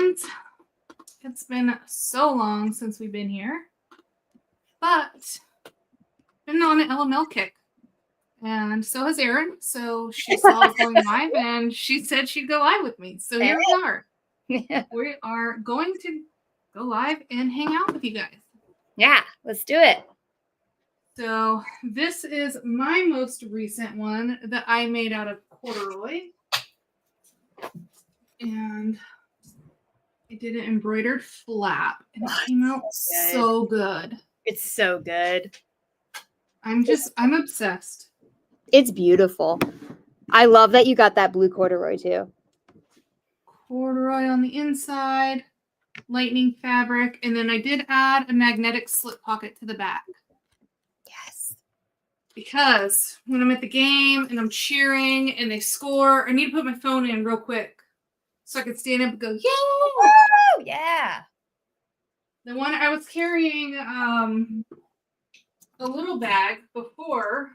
friends. It's been so long since we've been here, but been on an LML kick. And so has Erin. So she saw us going live and she said she'd go live with me. So here we are. We are going to go live and hang out with you guys. Yeah, let's do it. So this is my most recent one that I made out of corduroy. And I did an embroidered flap and it came out so good. It's so good. I'm obsessed. It's beautiful. I love that you got that blue corduroy too. Corduroy on the inside, lightning fabric, and then I did add a magnetic slip pocket to the back. Yes. Because when I'm at the game and I'm cheering and they score, I need to put my phone in real quick so I can stand up and go, yay! Woo! Yeah. The one I was carrying a little bag before,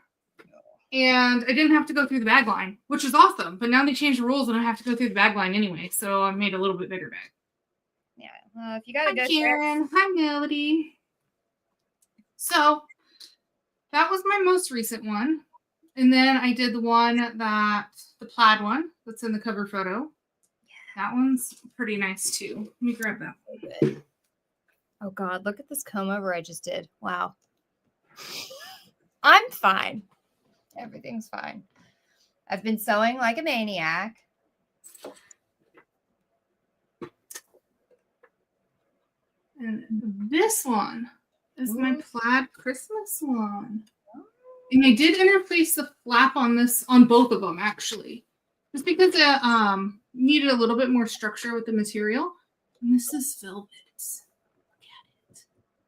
and I didn't have to go through the bag line, which is awesome. But now they changed the rules and I have to go through the bag line anyway, so I made a little bit bigger bag. Yeah. If you gotta go, Karen. Hi, Melody. So that was my most recent one, and then I did the plaid one that's in the cover photo. Yeah. That one's pretty nice too. Let me grab that one. Oh God, look at this comb over I just did. Wow. I'm fine. Everything's fine. I've been sewing like a maniac. And this one is my plaid Christmas one. And I did interface the flap on both of them actually. Just because it needed a little bit more structure with the material. And this is velvet. Look at it.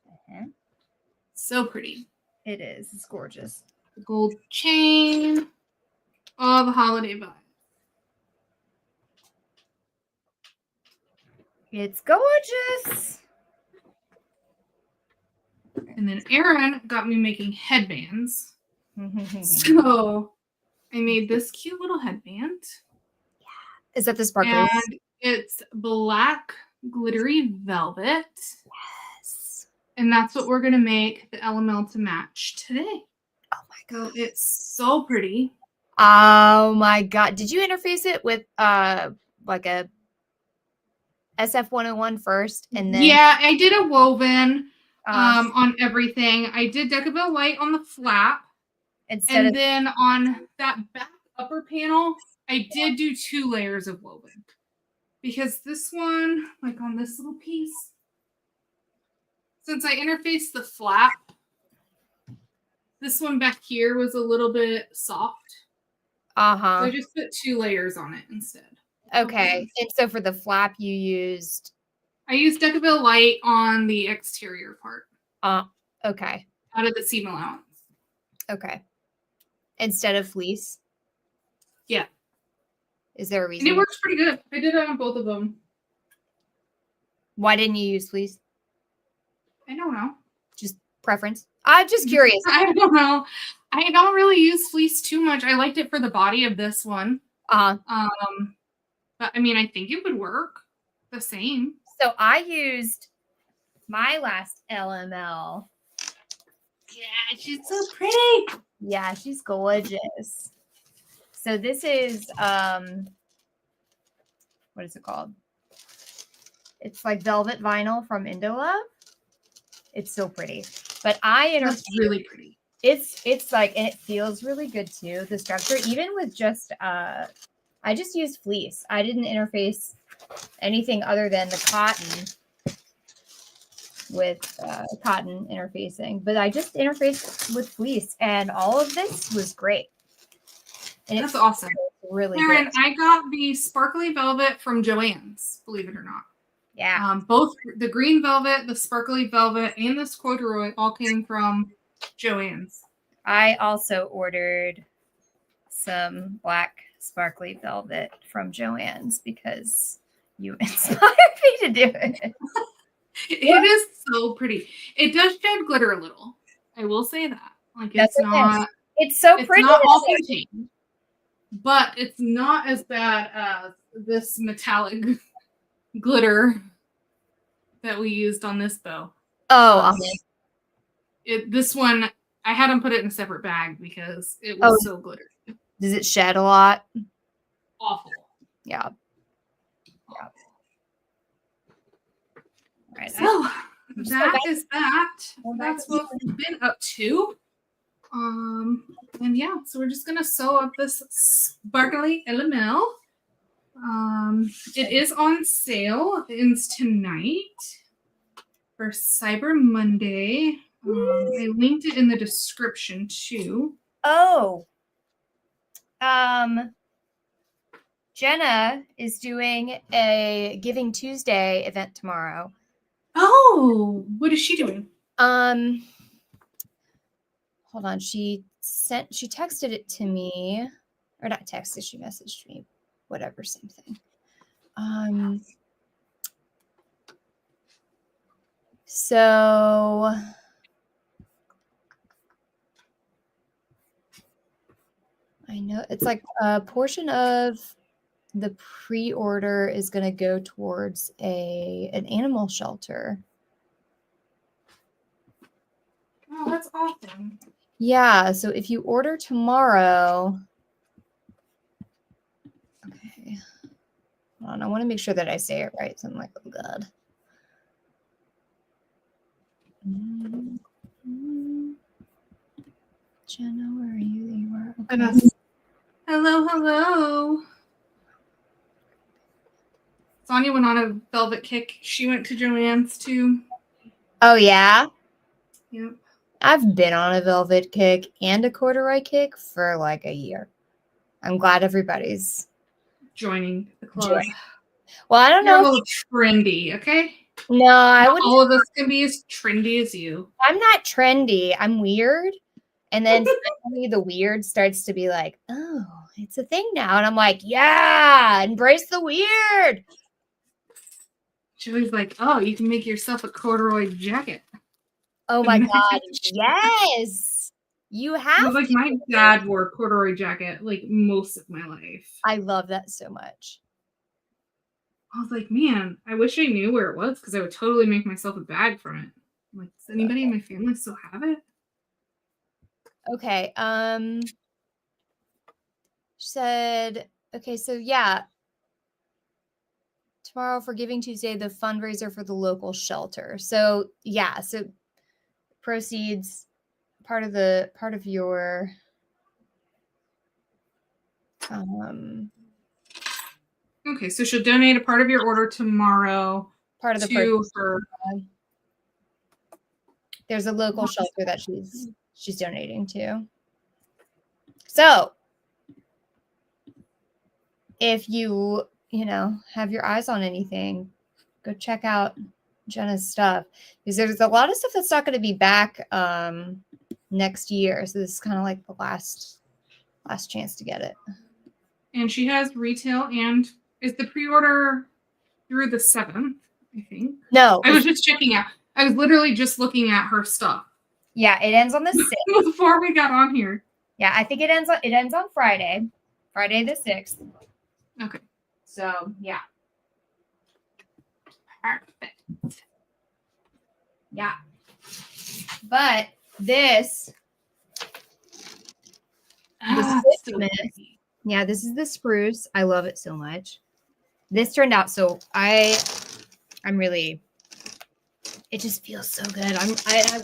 Uh-huh. So pretty. It is. It's gorgeous. The gold chain. All the holiday vibes. It's gorgeous. And then Erin got me making headbands. So I made this cute little headband. Yeah. Is that the sparkly? And it's black glittery velvet. Yes. And that's what we're going to make the LML to match today. Oh my God. It's so pretty. Oh my God. Did you interface it with like a SF101 first? And then yeah, I did a woven on everything. I did Decaville Light on the flap. And then on that back upper panel, I did do 2 layers of woven. Because this one, like on this little piece, since I interfaced the flap, this one back here was a little bit soft. Uh-huh. So I just put 2 layers on it instead. Okay. And so for the flap, I used Decaville Light on the exterior part. Okay. Out of the seam allowance. Okay. Instead of fleece? Yeah. Is there a reason? And it works pretty good. I did it on both of them. Why didn't you use fleece? I don't know. Just preference? I'm just curious. I don't know. I don't really use fleece too much. I liked it for the body of this one. But I mean, I think it would work the same. So I used my last LML. Yeah, she's so pretty. Yeah, she's gorgeous. So this is what is it called? It's like velvet vinyl from Indolove. It's so pretty. But That's really pretty. It's like, and it feels really good too. The structure, even with just I just used fleece. I didn't interface anything other than the cotton with cotton interfacing, but I just interfaced with fleece, and all of this was great. And that's awesome. Really Erin, good. I got the sparkly velvet from Joann's, believe it or not. Yeah. Both the green velvet, the sparkly velvet, and this corduroy all came from Joann's. I also ordered some black sparkly velvet from Joann's because you inspired me to do it. It is so pretty. It does shed glitter a little. I will say that. Like it's not. It's so pretty. It's not all contained, but it's not as bad as this metallic glitter that we used on this bow. Oh, this one, I had them put it in a separate bag because it was so glittery. Does it shed a lot? Awful. Yeah. Right. So that is that. That's what we've been up to. And yeah, so we're just gonna sew up this sparkly LML. It is on sale. It ends tonight for Cyber Monday. I linked it in the description too. Oh. Jenna is doing a Giving Tuesday event tomorrow. Oh, what is she doing? Hold on. She texted it to me, or not texted, she messaged me. Whatever, same thing. So I know it's like a portion of the pre-order is going to go towards an animal shelter. Oh, that's awesome. Yeah, so if you order tomorrow, okay. Hold on, I want to make sure that I say it right. So I'm like, oh God. Jenna, where are you? There you are. Okay. Hello. Sonia went on a velvet kick. She went to Joanne's too. Oh, yeah? Yep. I've been on a velvet kick and a corduroy kick for like a year. I'm glad everybody's joining the club. Well, I don't You're know. a little trendy, okay? No, I wouldn't. All of us can be as trendy as you. I'm not trendy. I'm weird. And then finally the weird starts to be like, oh, it's a thing now. And I'm like, yeah, embrace the weird. Julie's like, oh, you can make yourself a corduroy jacket. Oh my God. Yes. You have like my dad wore a corduroy jacket like most of my life. I love that so much. I was like, man, I wish I knew where it was because I would totally make myself a bag from it. I'm like, does anybody in my family still have it? Okay. She said, okay, so yeah. Tomorrow for Giving Tuesday, the fundraiser for the local shelter. So yeah, so proceeds part of your okay, so she'll donate a part of your order tomorrow. Part of the to her. There's a local shelter that she's donating to. So if you have your eyes on anything, go check out Jenna's stuff, because there's a lot of stuff that's not going to be back next year. So this is kind of like the last chance to get it. And she has retail, and is the pre-order through the 7th, I think? No. I was just checking out. I was literally just looking at her stuff. Yeah, it ends on the 6th. Before we got on here. Yeah, I think it ends on Friday the 6th. Okay. So, yeah. Perfect. Yeah. But this yeah, this is the spruce. I love it so much. This turned out so I'm really, it just feels so good. I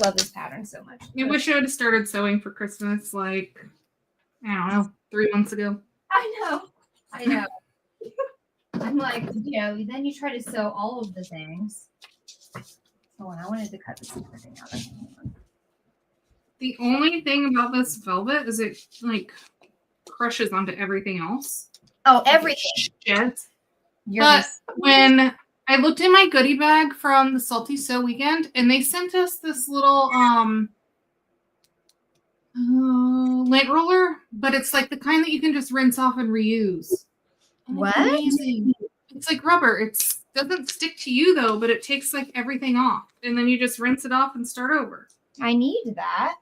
love this pattern so much. I wish I would have started sewing for Christmas like, I don't know, 3 months ago. I know. I'm like, then you try to sew all of the things. Oh, and I wanted to cut this thing out. The only thing about this velvet is it like crushes onto everything else. Oh, everything. Sheds. But when I looked in my goodie bag from the Salty Sew weekend, and they sent us this little lint roller, but it's like the kind that you can just rinse off and reuse. What? It's amazing. It's like rubber. It doesn't stick to you though, but it takes like everything off, and then you just rinse it off and start over. I need that.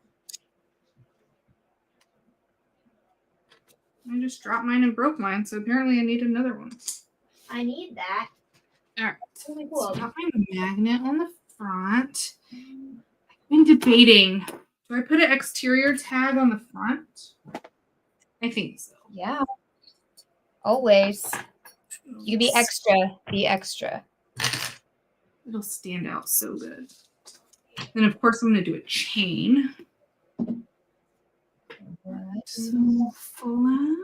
I just dropped mine and broke mine, so apparently I need another one. I need that. All right. Really cool. So I got my magnet on the front. I've been debating. Do I put an exterior tag on the front? I think so. Yeah. Always. You can be extra. Be extra. It'll stand out so good. Then, of course, I'm going to do a chain. So flap.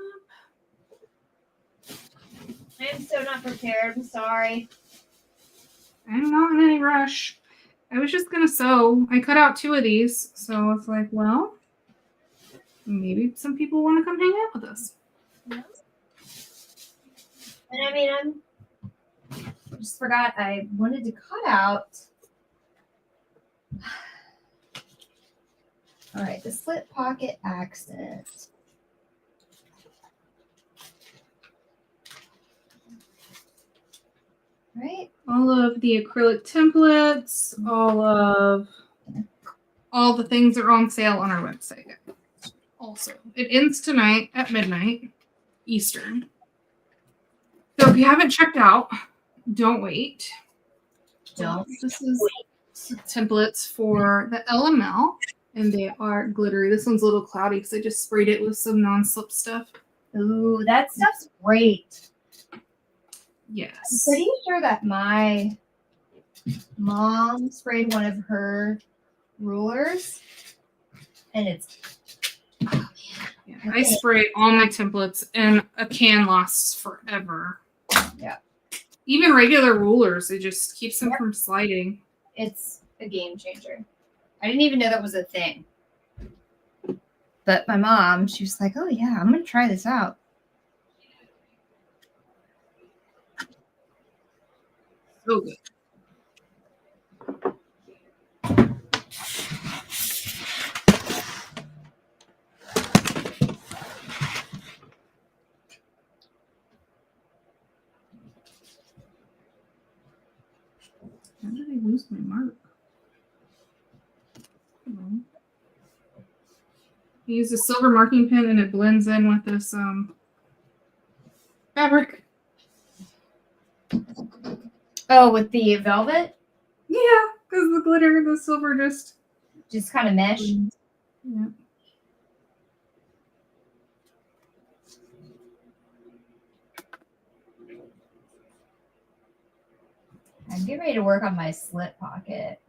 I'm so not prepared. I'm sorry. I'm not in any rush. I was just going to sew. I cut out 2 of these. So it's like, well, maybe some people want to come hang out with us. Yeah. And I mean, I just forgot I wanted to cut out. All right, the slip pocket accent. Right? All of the acrylic templates, all the things are on sale on our website. Also, it ends tonight at midnight Eastern. So if you haven't checked out, don't wait. This is templates for the LML, and they are glittery. This one's a little cloudy because I just sprayed it with some non-slip stuff. Ooh, that stuff's great. Yes. I'm pretty sure that my mom sprayed one of her rulers, and it's. Yeah, I spray all my templates, and a can lasts forever. Yeah. Even regular rulers, it just keeps them from sliding. It's a game changer. I didn't even know that was a thing. But my mom, she was like, oh, yeah, I'm going to try this out. So good. How did I lose my mark? I use a silver marking pen and it blends in with this fabric. Oh, with the velvet? Yeah, because the glitter and the silver just kind of mesh. Yeah. I'm getting ready to work on my slip pocket.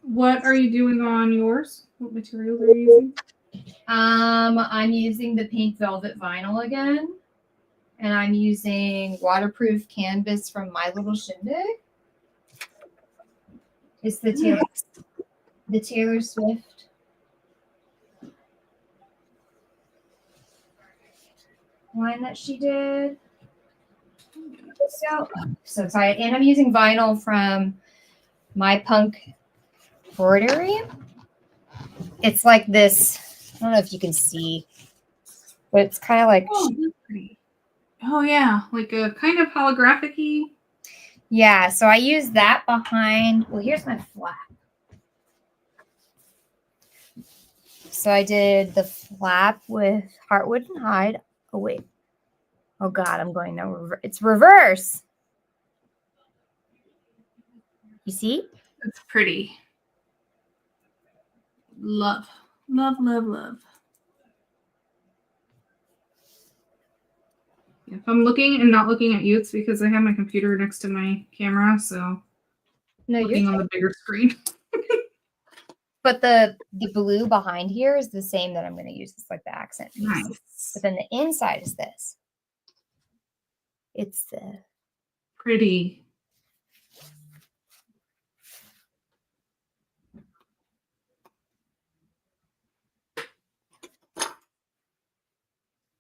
What are you doing on yours? What materials are you using? I'm using the pink velvet vinyl again. And I'm using waterproof canvas from My Little Shindig. It's the Taylor Swift. Line that she did. So excited. And I'm using vinyl from My Punk Embroidery. It's like this. I don't know if you can see, but it's kind of like. Oh, that's pretty. Oh, yeah. Like a kind of holographic-y. Yeah. So I use that behind. Well, here's my flap. So I did the flap with Heartwood and Hide. Oh, wait. Oh, God. I'm going no. It's reverse. You see? It's pretty. Love. Love, love, love. If I'm looking and not looking at you, it's because I have my computer next to my camera, so No, looking on the bigger screen. But the blue behind here is the same that I'm going to use. It's like the accent piece. Nice. But then the inside is this. It's the pretty.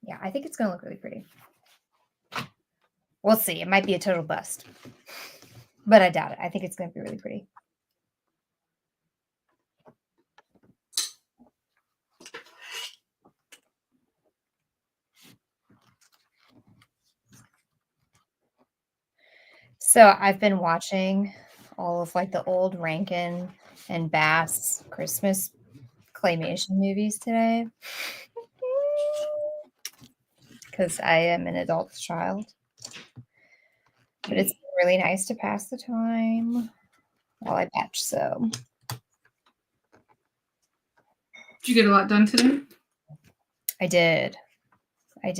Yeah, I think it's going to look really pretty. We'll see. It might be a total bust. But I doubt it. I think it's going to be really pretty. So I've been watching all of like the old Rankin and Bass Christmas claymation movies today. Because I am an adult child. But it's really nice to pass the time while I patch. So, did you get a lot done today? I did. I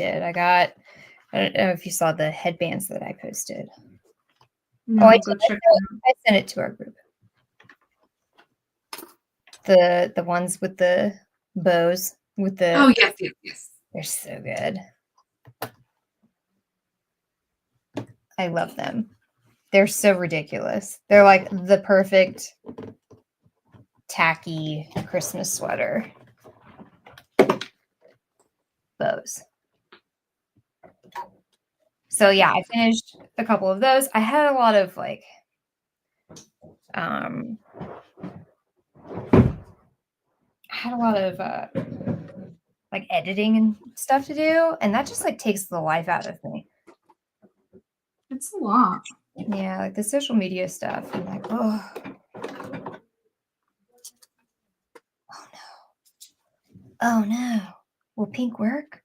don't know if you saw the headbands that I posted. No, I sent it to our group. The ones with the bows with the. Oh yes. They're so good. I love them. They're so ridiculous. They're like the perfect tacky Christmas sweater bows. So yeah, I finished a couple of those. I had a lot of like like editing and stuff to do, and that just like takes the life out of me. It's a lot. Yeah, like the social media stuff. I'm like, oh no. Will pink work?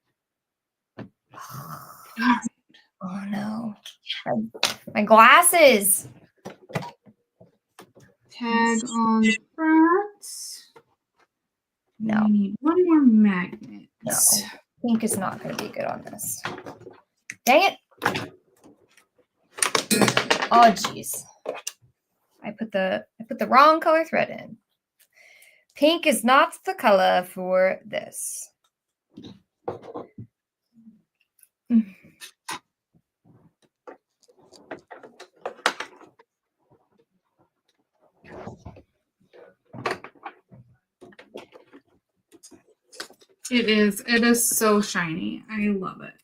Oh no. My glasses. Tag on the front. No. We need one more magnet. No. Pink is not going to be good on this. Dang it. Oh geez. I put the wrong color thread in. Pink is not the color for this. It is so shiny. I love it.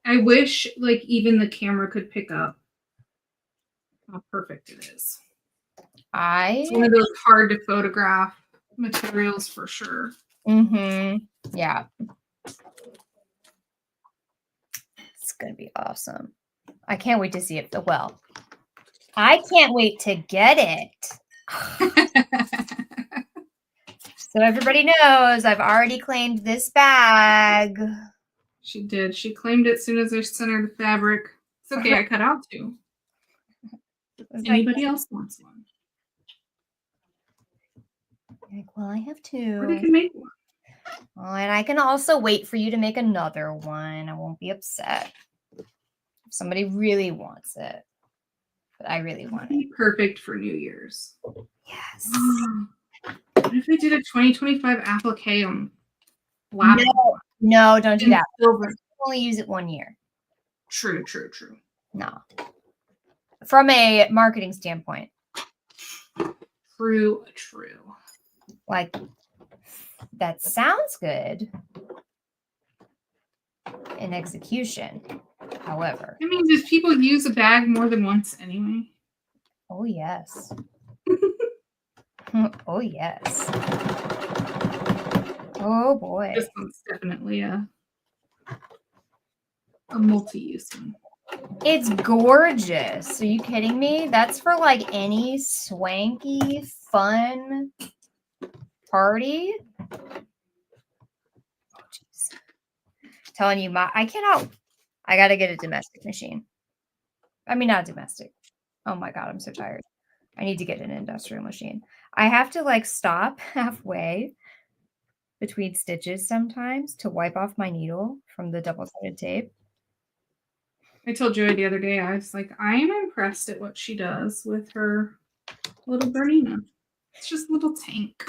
I wish like even the camera could pick up how perfect it is. It's one of those hard to photograph materials for sure. Yeah. It's going to be awesome. I can't wait to see it. Well, I can't wait to get it. So everybody knows I've already claimed this bag. She did. She claimed it as soon as I sent her the fabric. It's okay. I cut out two. Anybody else wants one? Like, well, I have two. Or they can make one. Well, and I can also wait for you to make another one. I won't be upset if somebody really wants it. But I really want it. Perfect for New Year's. Yes. What if I did a 2025 applique on black? No, don't do that. Silver. Only use it 1 year. True. No. From a marketing standpoint. True. Like, that sounds good in execution. However. I mean, does people use a bag more than once anyway? Oh, yes. Oh, yes. Oh, boy. This one's definitely a multi-use one. It's gorgeous. Are you kidding me? That's for like any swanky, fun party. Oh, jeez. Telling you, I got to get a domestic machine. I mean, not domestic. Oh my God, I'm so tired. I need to get an industrial machine. I have to like stop halfway between stitches sometimes to wipe off my needle from the double-sided tape. I told Joey the other day, I was like, I am impressed at what she does with her little Bernina. It's just a little tank.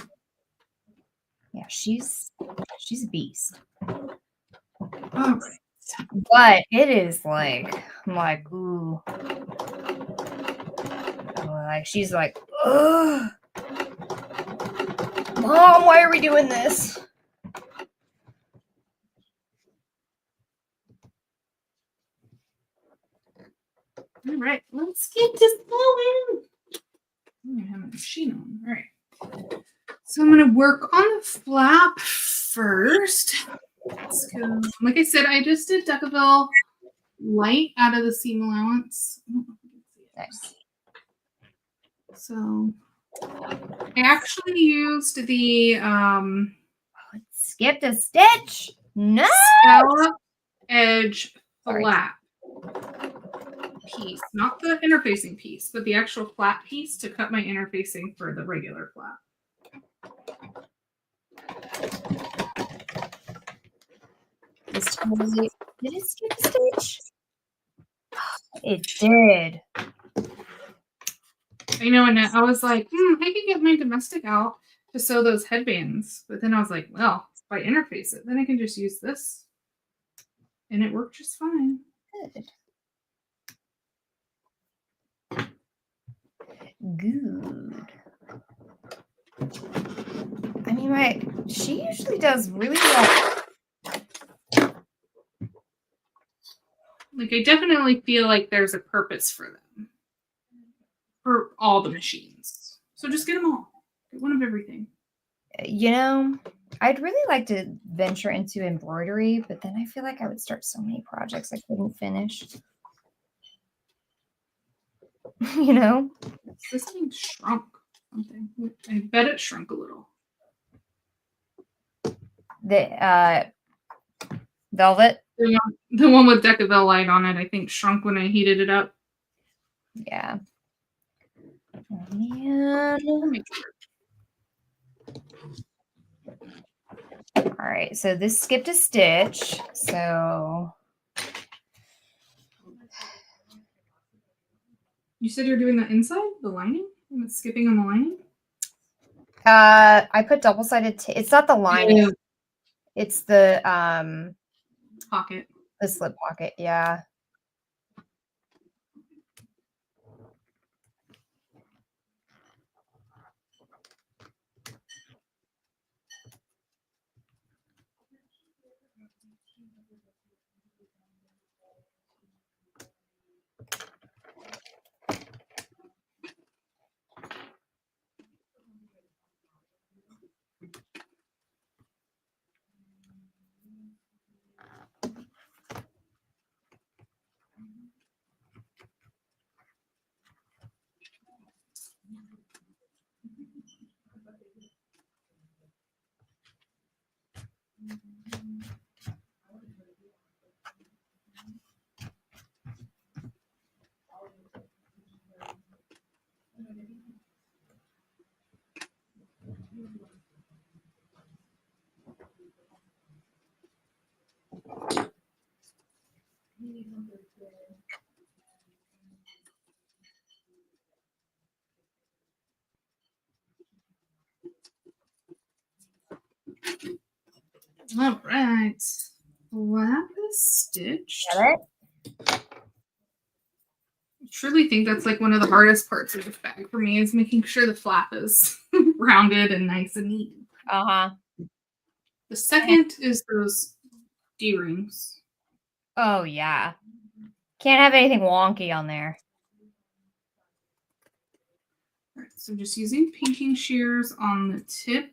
Yeah, she's a beast. All right. But it is like, I'm like, ooh. Like, she's like, ugh. Mom, why are we doing this? All right, let's get this going. I'm gonna have a machine on. All right. So I'm gonna work on the flap first. Let's go. Like I said, I just did Decaville light out of the seam allowance. Nice. So I actually used the skipped a stitch. No. Scallop edge flap piece, not the interfacing piece, but the actual flat piece to cut my interfacing for the regular flat. Did it skip a stitch? It did. I know, and I was like, I could get my domestic out to sew those headbands. But then I was like, well, if I interface it, then I can just use this. And it worked just fine. Good. I mean, she usually does really well. Like, I definitely feel like there's a purpose for them. For all the machines. So just get them all. Get one of everything. You know, I'd really like to venture into embroidery, but then I feel like I would start so many projects I couldn't finish. You know? This thing shrunk something. I bet it shrunk a little. The velvet? The one with Decaville light on it, I think, shrunk when I heated it up. Yeah. Oh, man. All right, so this skipped a stitch. So you said you're doing the inside, the lining, and it's skipping on the lining. I put double-sided tape. It's not the lining. Yeah. It's the pocket. The slip pocket. Yeah. All right. Lapis stitch. Got it? I truly think that's like one of the hardest parts of the bag for me is making sure the flap is rounded and nice and neat. Uh-huh. The second is those D-rings. Oh, yeah. Can't have anything wonky on there. All right, so just using painting shears on the tip,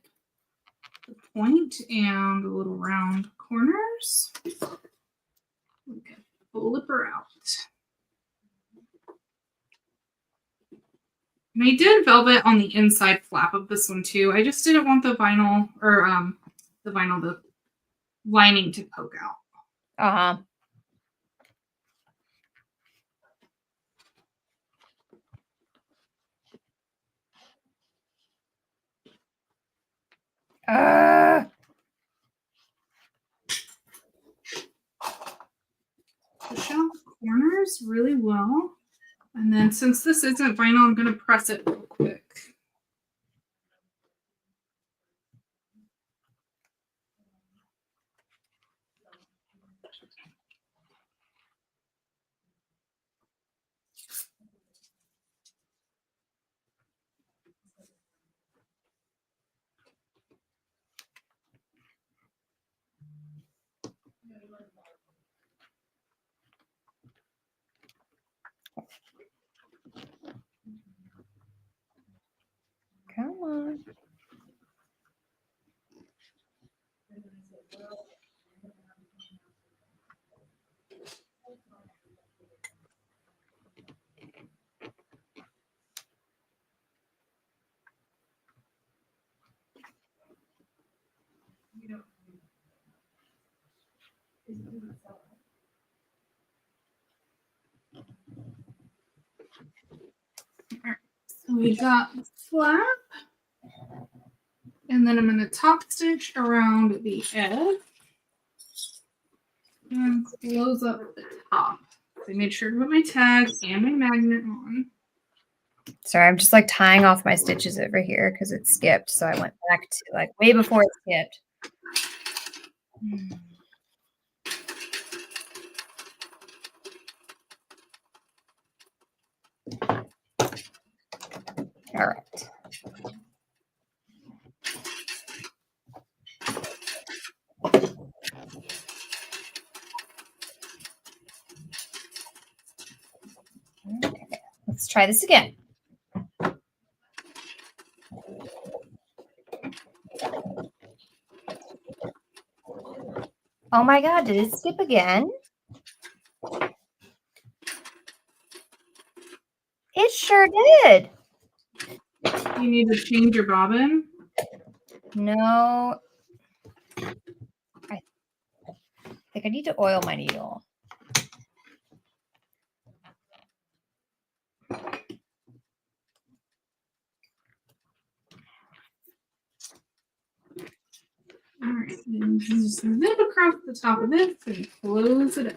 the point, and the little round corners. Okay, flip her out. And I did velvet on the inside flap of this one too. I just didn't want the vinyl or the lining to poke out. Uh-huh. Push out the corners really well. And then since this isn't vinyl, I'm going to press it real quick. Come on. We got the flap. And then I'm going to top stitch around the edge. And close up the top. I made sure to put my tag and my magnet on. Sorry, I'm just like tying off my stitches over here because it skipped. So I went back to like way before it skipped. All right. Okay, let's try this again. Oh my God, did it skip again? It sure did. You need to change your bobbin? No. I think I need to oil my needle. All right, and just zip across the top of this and close it up.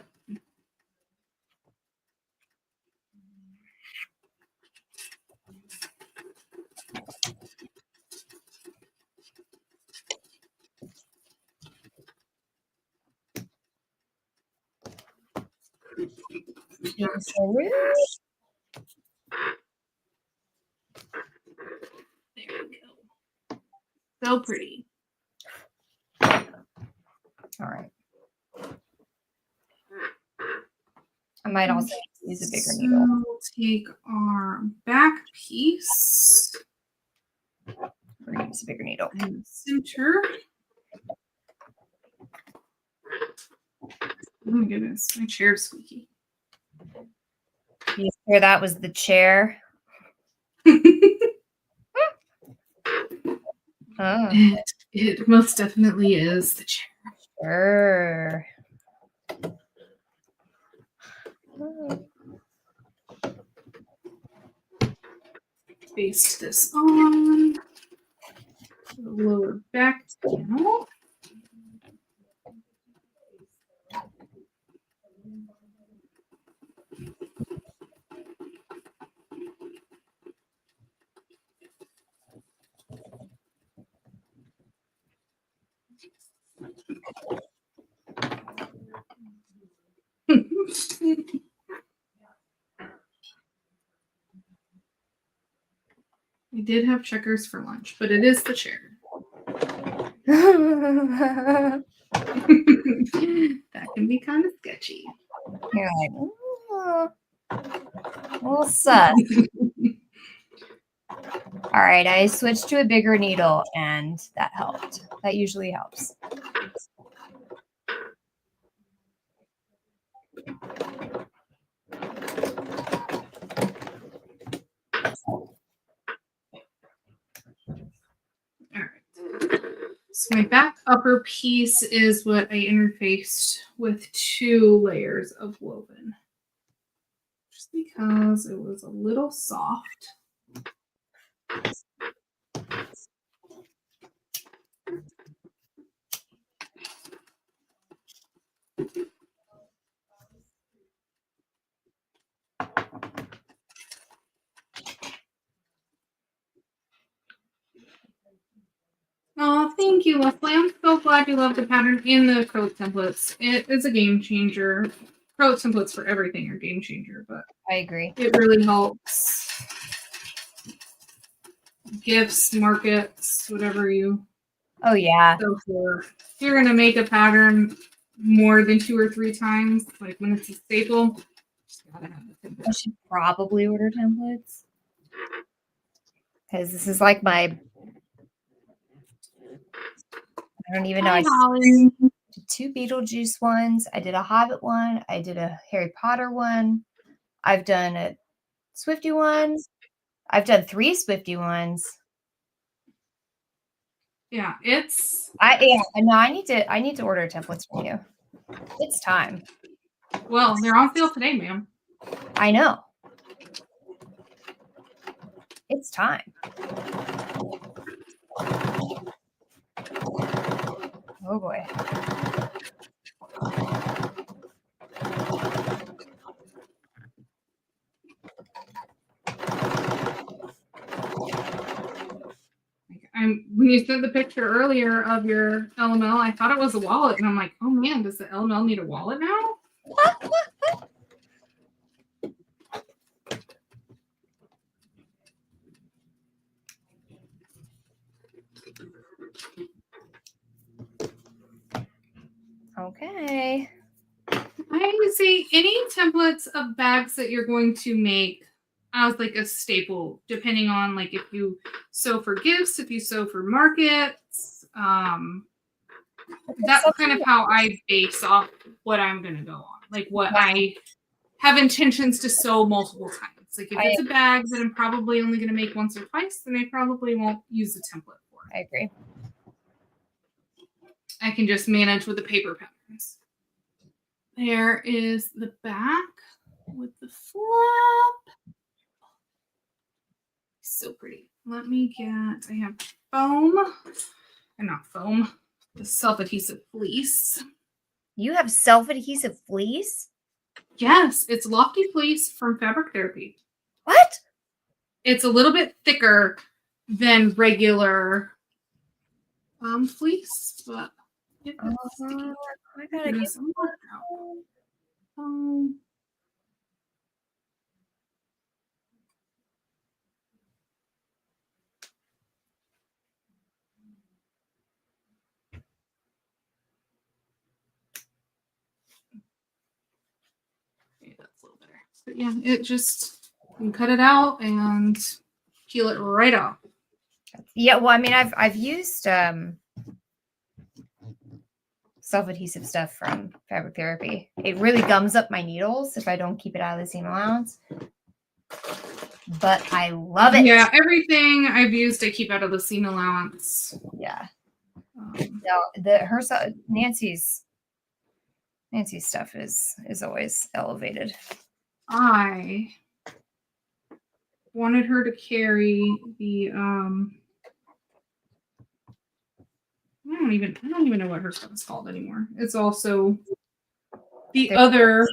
There we go. So pretty. All right. I might also use a bigger needle. We'll take our back piece. We're going to use a bigger needle. In the center. Oh my goodness, my chair's squeaky. You hear that was the chair? Oh. It most definitely is the chair. Sure. Oh. Baste this on. The lower back panel. I did have checkers for lunch, but it is the chair. That can be kind of sketchy. You're like, oh, a little sus. All right, I switched to a bigger needle, and that helped. That usually helps. All right. So my back upper piece is what I interfaced with 2 layers of woven. Just because it was a little soft. Oh, thank you, Leslie. I'm so glad you love the pattern in the acrylic templates. It is a game changer. Acrylic templates for everything are game changer, but I agree. it really helps. Gifts, markets, whatever you. Oh yeah. So for if you're gonna make a pattern more than 2 or 3 times, like when it's a staple, just gotta have the template. I should probably order templates because this is like my. I don't even know. Hi, I Holly. did 2 Beetlejuice ones. I did a Hobbit one. I did a Harry Potter one. I've done a Swifty one. I've done 3 Swifty ones. Yeah, it's. I need to order templates from you. It's time. Well, they're on sale today, ma'am. I know. It's time. Oh boy. When you sent the picture earlier of your LML, I thought it was a wallet, and I'm like, oh man, does the LML need a wallet now? Okay. I would say any templates of bags that you're going to make as like a staple, depending on like if you sew for gifts, if you sew for markets. That's kind of how I base off what I'm going to go on, like what I have intentions to sew multiple times. Like if it's a bag that I'm probably only going to make once or twice, then I probably won't use the template for it. I agree. I can just manage with the paper patterns. There is the back with the flap. So pretty. Let me get, I have foam, and not foam, the self-adhesive fleece. You have self-adhesive fleece? Yes, it's Lofty Fleece from Fabric Therapy. What? It's a little bit thicker than regular fleece, but it's sticky. I gotta get some more out. Okay, that's a little better. But yeah, it just, you can cut it out and peel it right off. Yeah, well, I mean, I've used self-adhesive stuff from Fabric Therapy. It really gums up my needles if I don't keep it out of the seam allowance. But I love it. Yeah, everything I've used I keep out of the seam allowance. Yeah. No, Nancy's stuff is always elevated. I wanted her to carry the I don't even know what her stuff is called anymore. It's also the other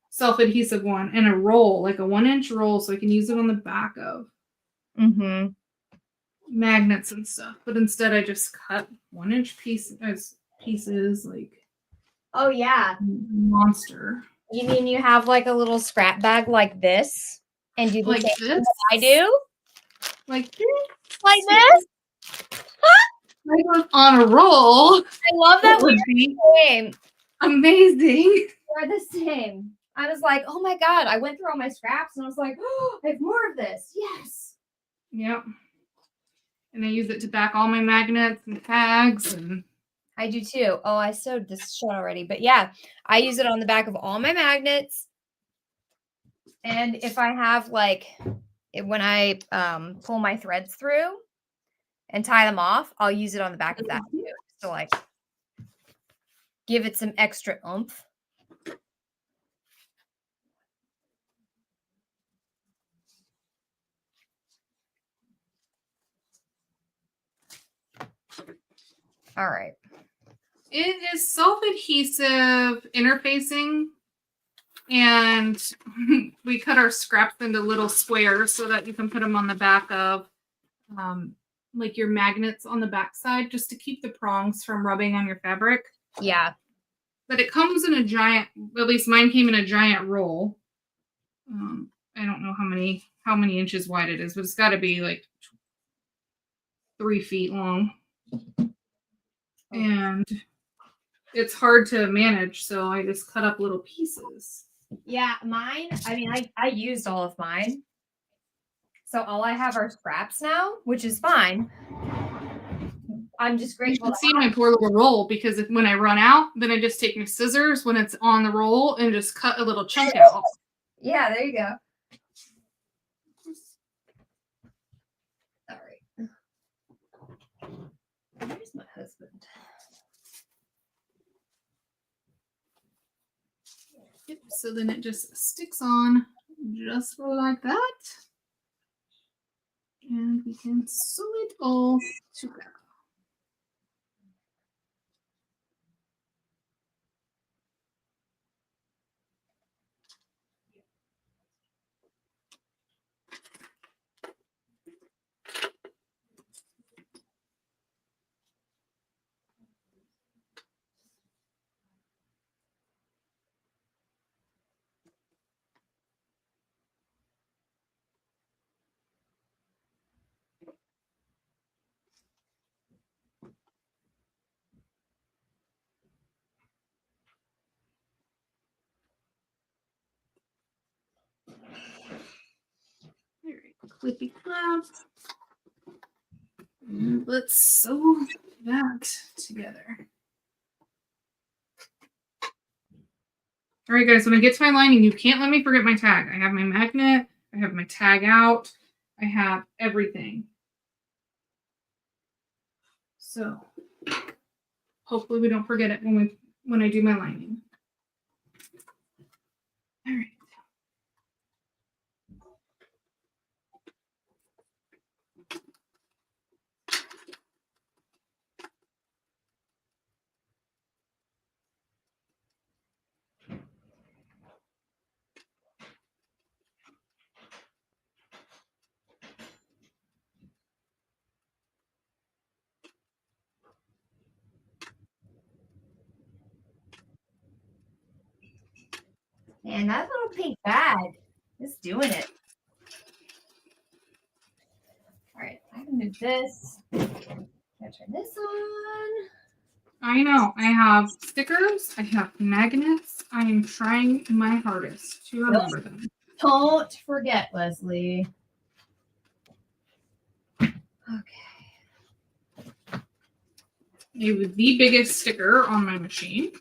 self-adhesive one and a roll, like a 1-inch roll, so I can use it on the back of magnets and stuff. But instead I just cut 1-inch pieces like, oh yeah, monster. You mean you have like a little scrap bag like this and do the like same this? thing I do? Like this? Like this? Like on a roll. I love that would we're be the same. Amazing. We're the same. I was like, oh my God. I went through all my scraps and I was like, oh, I have more of this. Yes. Yep. And I use it to back all my magnets and tags. And I do too. Oh, I sewed this shut already. But yeah, I use it on the back of all my magnets. And if I have like, when I pull my threads through and tie them off, I'll use it on the back of that too. So like, give it some extra oomph. All right. It is self-adhesive interfacing, and we cut our scraps into little squares so that you can put them on the back of like your magnets on the back side, just to keep the prongs from rubbing on your fabric. Yeah. But it comes in a giant, at least mine came in a giant roll. I don't know how many inches wide it is, but it's got to be like 3 feet long. And it's hard to manage, so I just cut up little pieces. Yeah, mine, I mean, I used all of mine. So all I have are scraps now, which is fine. I'm just grateful. You can see my poor little roll, because when I run out, then I just take my scissors when it's on the roll and just cut a little chunk out. Yeah, there you go. All right. Where's my husband? Yep, so then it just sticks on just like that. And we can sew it all together. All right, clippy clap. And let's sew that together. All right, guys, when I get to my lining, you can't let me forget my tag. I have my magnet. I have my tag out. I have everything. So hopefully we don't forget it when I do my lining. All right. And that little pink bag is doing it. All right, I can move this. I'm gonna turn this on. I know. I have stickers. I have magnets. I am trying my hardest to remember them. Don't forget, Leslie. Okay. I have the biggest sticker on my machine.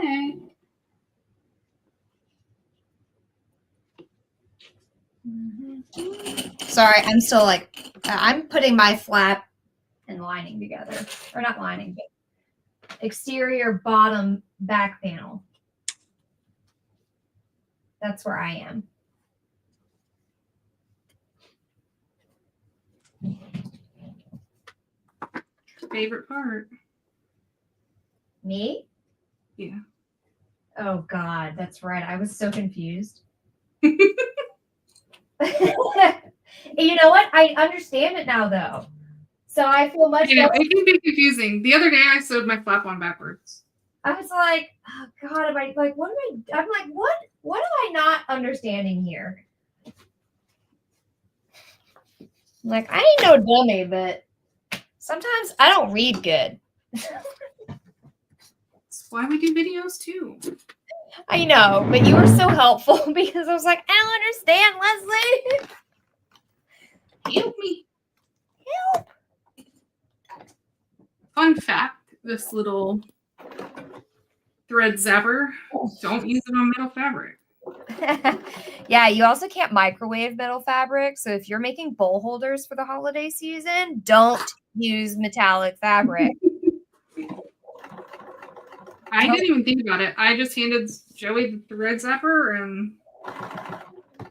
Okay. Sorry, I'm still like, I'm putting my flap and lining together. Or not lining, but exterior bottom back panel. That's where I am. Favorite part? Me? Yeah. Oh, God, that's right. I was so confused. You know what? I understand it now, though. So I feel much better. It can be confusing. The other day I sewed my flap on backwards. I was like, oh, God, am I like, what am I? I'm like, what am I not understanding here? I'm like, I ain't no dummy, but sometimes I don't read good. That's why we do videos too. I know, but you were so helpful because I was like, I don't understand, Leslie. Help me. Help. Fun fact, this little thread zapper, don't use it on metal fabric. Yeah, you also can't microwave metal fabric. So if you're making bowl holders for the holiday season, don't use metallic fabric. I didn't even think about it. I just handed Joey the thread zapper and...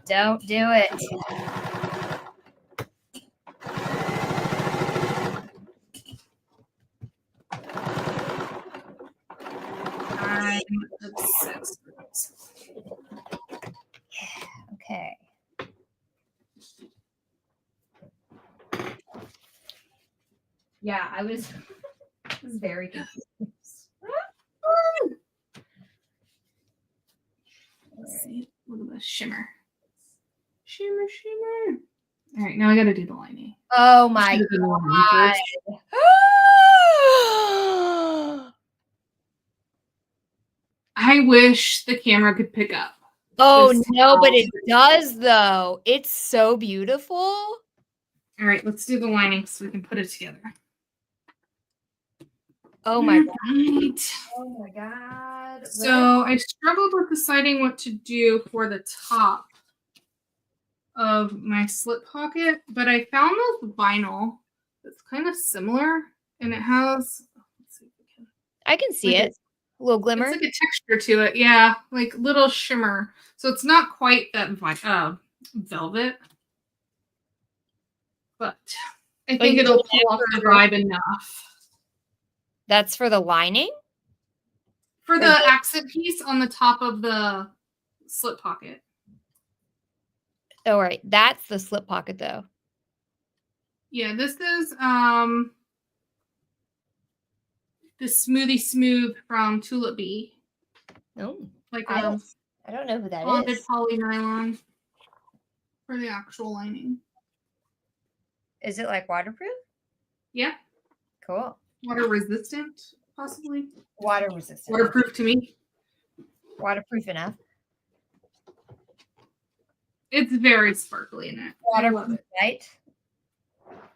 Don't do it. I'm obsessed with this. Okay. Yeah, I was very confused. Let's see. Look at the shimmer. Shimmer, shimmer. All right, now I got to do the lining. Oh my God. I wish the camera could pick up Oh, no, but it does, though. It's so beautiful. All right, let's do the lining so we can put it together. Oh, my God. Right. Oh, my God. So I struggled with deciding what to do for the top of my slip pocket, but I found this vinyl that's kind of similar, and it has, let's see if we can, I can see it. A little glimmer. It's like a texture to it. Yeah, like little shimmer. So it's not quite that velvet, but I think it'll pull off the vibe enough. That's for the lining? For the accent piece on the top of the slip pocket. Oh, right. That's the slip pocket, though. Yeah, this is the Smoothie Smooth from Tulip. Oh, like I don't know who that bonded is. poly nylon for the actual lining. Is it like waterproof? Yeah. Cool. Water resistant, possibly. Water resistant. Waterproof to me. Waterproof enough. It's very sparkly in it. Waterproof, right?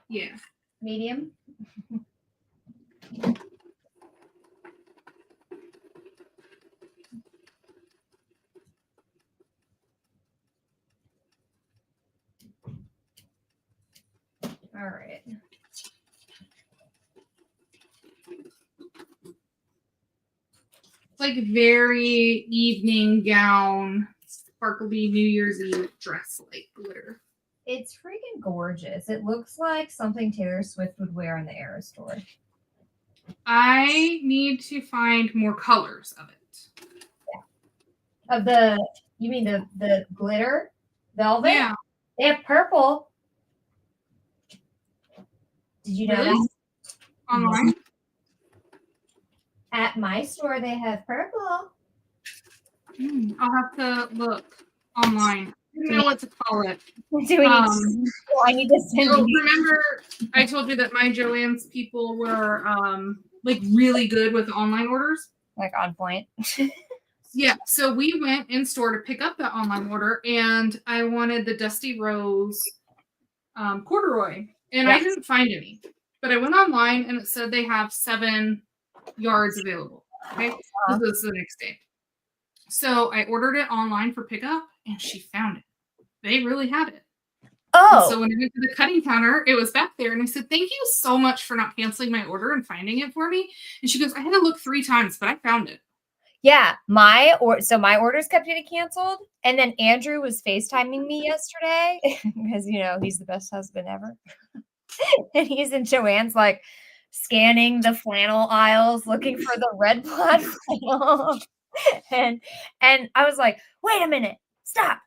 Yeah. Medium. All right. Like very evening gown, sparkly New Year's Eve dress like glitter. It's freaking gorgeous. It looks like something Taylor Swift would wear in the Eras store. I need to find more colors of it. Yeah. Of the, you mean the glitter velvet? Yeah. They have purple. Did you know that? Online? At my store, they have purple. I'll have to look online. I don't know what to call it. I need to send you. Remember, I told you that my Joann's people were like really good with online orders. Like on point. Yeah, so we went in store to pick up that online order, and I wanted the Dusty Rose corduroy, and I didn't find any. But I went online, and it said they have 7 yards available. Okay, this is the next day. So I ordered it online for pickup, and she found it. They really had it. Oh. And so when I went to the cutting counter, it was back there, and I said, "Thank you so much for not canceling my order and finding it for me." And she goes, "I had to look 3 times, but I found it." Yeah, my orders kept getting canceled, and then Andrew was FaceTiming me yesterday because he's the best husband ever, and he's in Joann's like scanning the flannel aisles looking for the red plaid flannel, and I was like, "Wait a minute, stop,"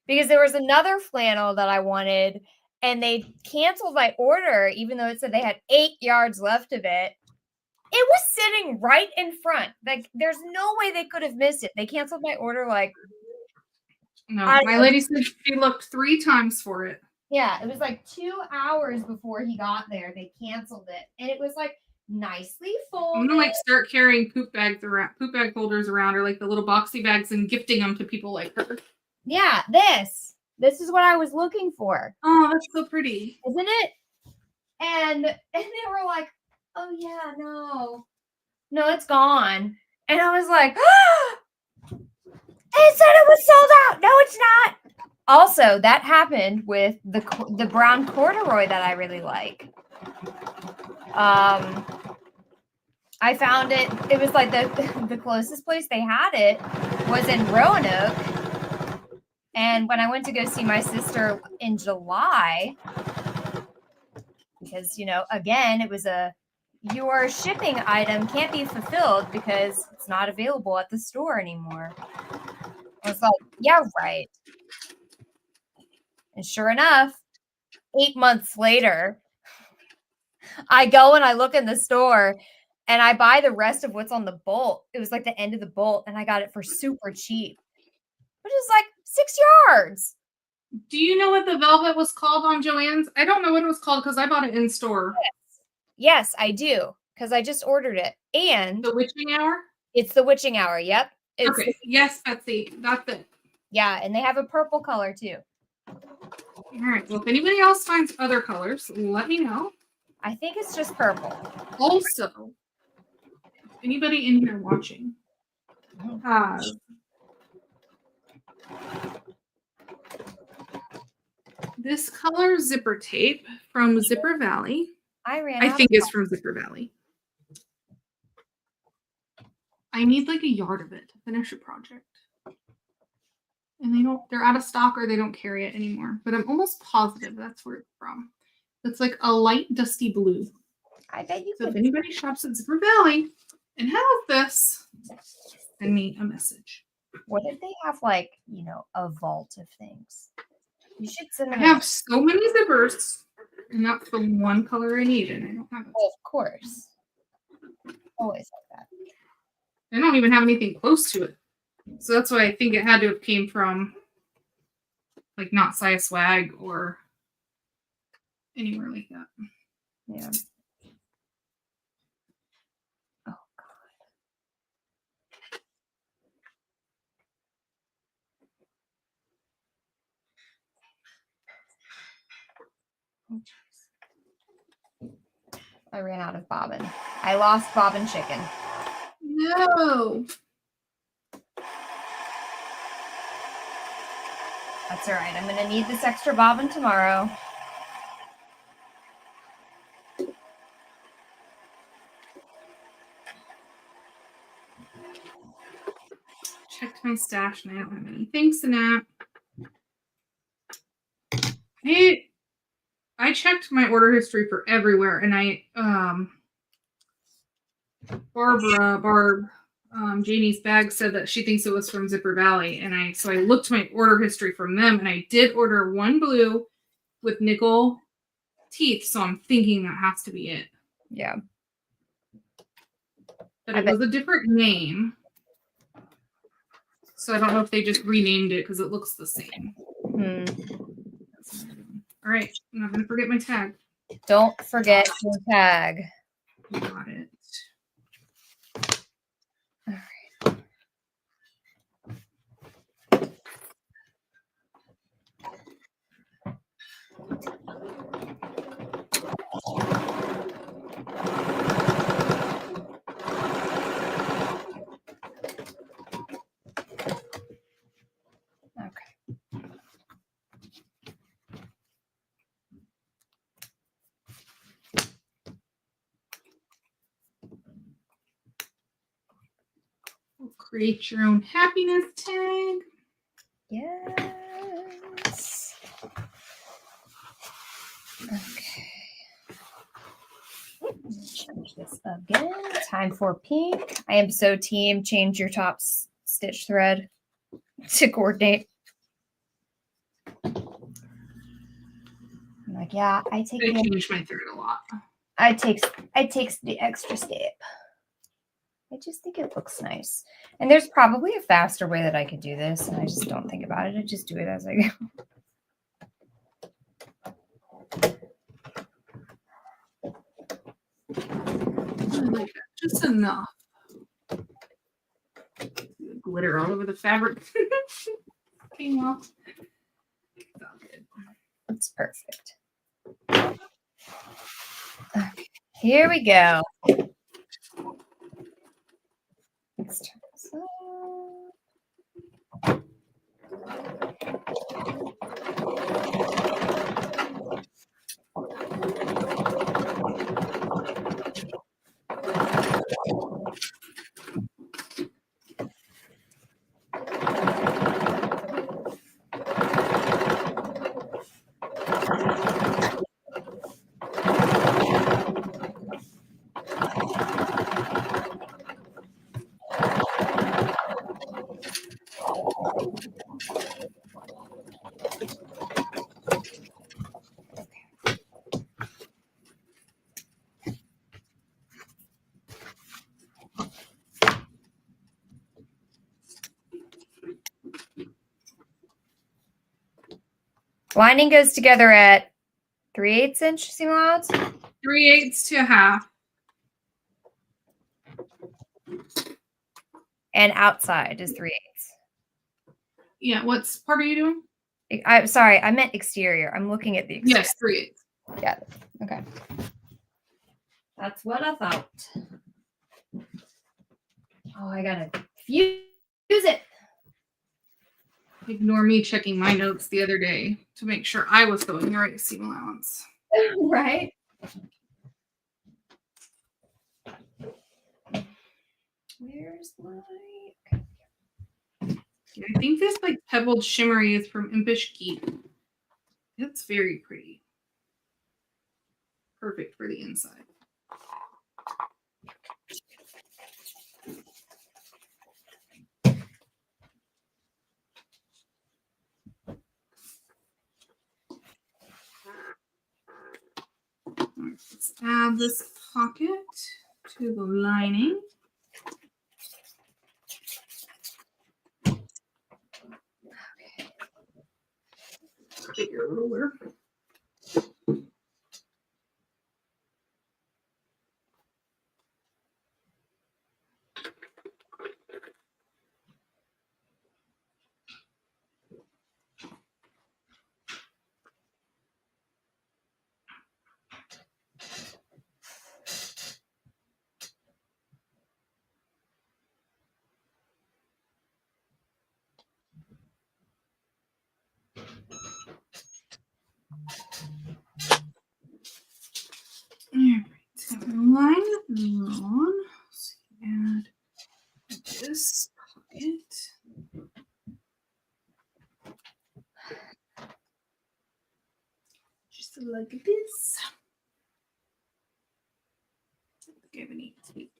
because there was another flannel that I wanted, and they canceled my order even though it said they had 8 yards left of it. It was sitting right in front. Like, there's no way they could have missed it. They canceled my order No, my lady said she looked 3 times for it. Yeah, it was like 2 hours before he got there. They canceled it. And it was like nicely folded. I'm gonna like start carrying poop bag holders around, or like the little boxy bags, and gifting them to people like her. Yeah, this is what I was looking for. Oh, that's so pretty. Isn't it? And they were like, "Oh yeah, no, it's gone." And I was like, "It said it was sold out." No, it's not. Also, that happened with the brown corduroy that I really like. I found it. It was like the closest place they had it was in Roanoke. And when I went to go see my sister in July, because again, it was your shipping item can't be fulfilled because it's not available at the store anymore. I was like, yeah, right. And sure enough, 8 months later, I go and I look in the store and I buy the rest of what's on the bolt. It was like the end of the bolt, and I got it for super cheap, which is like 6 yards. Do you know what the velvet was called on Joann's? I don't know what it was called because I bought it in store. Yes, I do, because I just ordered it. And the witching hour? It's the witching hour. Yep. Okay. Yes, Betsy. That's it. Yeah, and they have a purple color too. All right. Well, if anybody else finds other colors, let me know. I think it's just purple. Also, if anybody in here watching has this color zipper tape from Zipper Valley. I think it's from Zipper Valley. I need like a yard of it to finish a project. And they're out of stock or they don't carry it anymore. But I'm almost positive that's where it's from. It's like a light dusty blue. I bet you so could. If anybody shops at Zipper Valley and has this, send me a message. What if they have like, a vault of things? You should send them. I have so many zippers, and that's the one color I need, and I don't have it. Well, of course. Always like that. I don't even have anything close to it. So that's why I think it had to have came from like not Saya Swag or anywhere like that. Yeah. Oh God. I ran out of bobbin. I lost bobbin chicken. No. That's all right. I'm going to need this extra bobbin tomorrow. Checked my stash and I don't have any. Thanks, Annette. I checked my order history for everywhere, and Barb, Janie's bag said that she thinks it was from Zipper Valley, and so I looked my order history from them, and I did order one blue with nickel teeth, so I'm thinking that has to be it. Yeah. But it was a different name. So I don't know if they just renamed it because it looks the same. All right. I'm not going to forget my tag. Don't forget your tag. Got it. All right. Create your own happiness tag. Yes. Okay. Change this again. Time for pink. I am so team. Change your top stitch thread to coordinate. I'm like, yeah, I change my thread a lot. I takes the extra step. I just think it looks nice. And there's probably a faster way that I could do this, and I just don't think about it. I just do it as I go. Like just enough. Glitter all over the fabric. Came off. It's all good. It's perfect. Okay, here we go. Let's turn this up. Lining goes together at 3/8 inch seam allowance? 3/8 to a half. And outside is 3/8. Yeah, what part are you doing? I'm sorry, I meant exterior. I'm looking at the exterior. Yes, 3/8. Yeah. Okay. That's what I thought. Oh, I gotta use it. Ignore me checking my notes the other day to make sure I was going the right seam allowance. Right. Where's my? Yeah, I think this like pebbled shimmery is from Impish Keep. It's very pretty. Perfect for the inside. Let's add this pocket to the lining. Okay. Bigger ruler. Alright, so line it on. So add this pocket. Just like this. I have any tape.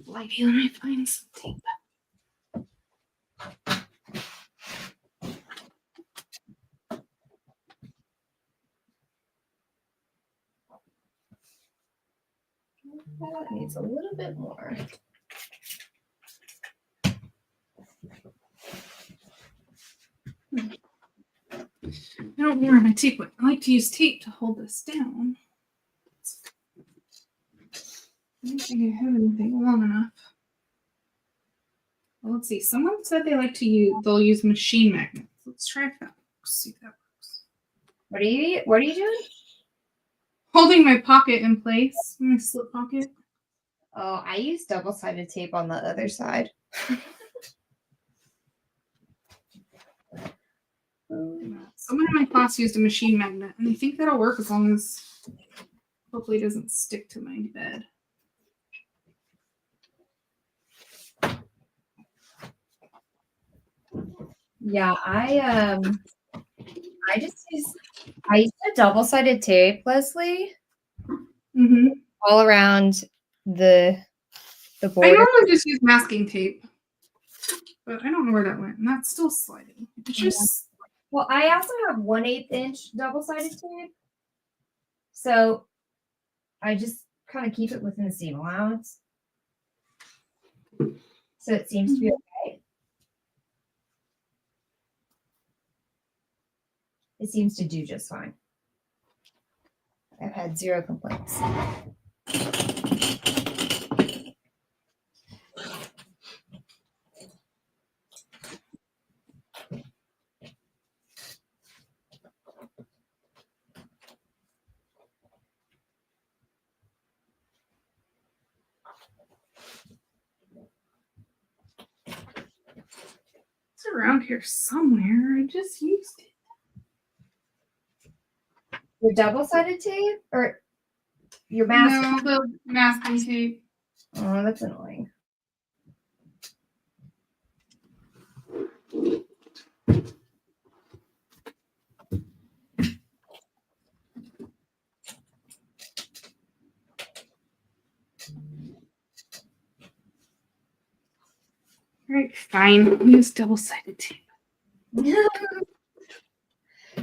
Flighty, let me find some tape. That needs a little bit more. I don't know where my tape went. I like to use tape to hold this down. I don't think I have anything long enough. Well, let's see. Someone said they'll use machine magnets. Let's try if that works. See if that works. What are you doing? Holding my pocket in place. My slip pocket. Oh, I use double-sided tape on the other side. Someone in my class used a machine magnet, and I think that'll work as long as hopefully it doesn't stick to my bed. Yeah, I use a double-sided tape, Leslie. Mm-hmm. All around the border. I normally just use masking tape, but I don't know where that went, and that's still sliding. It's just well, I also have 1/8 inch double-sided tape, so I just kind of keep it within the seam allowance, so it seems to be okay. It seems to do just fine. I've had 0 complaints. it's around here somewhere. I just used it. Your double-sided tape or your masking? No, the masking tape. Oh, that's annoying. All right, fine. I'll use double-sided tape.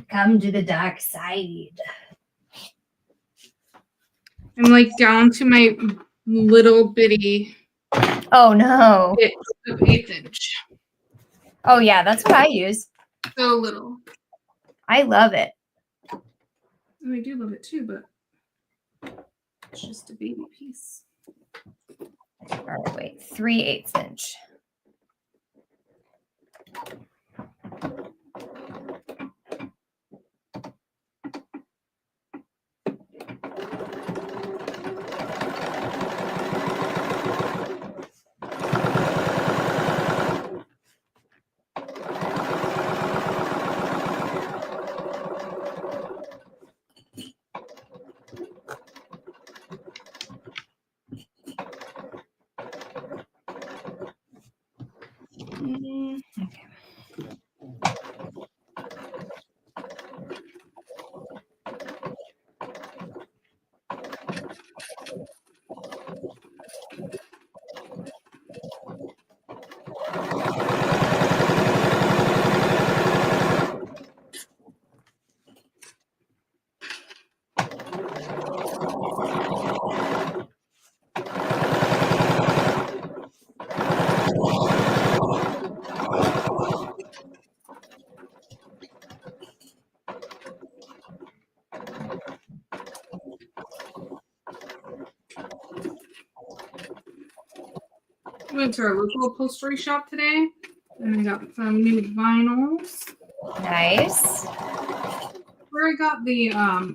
Come to the dark side. I'm like down to my little bitty Oh no. bit of 1/8 inch. Oh, yeah, that's what I use. So little. I love it. And I do love it too, but it's just a baby piece. All right, wait, 3/8 inch. Okay. I went to our local upholstery shop today, and I got some new vinyls. Nice. Where I got the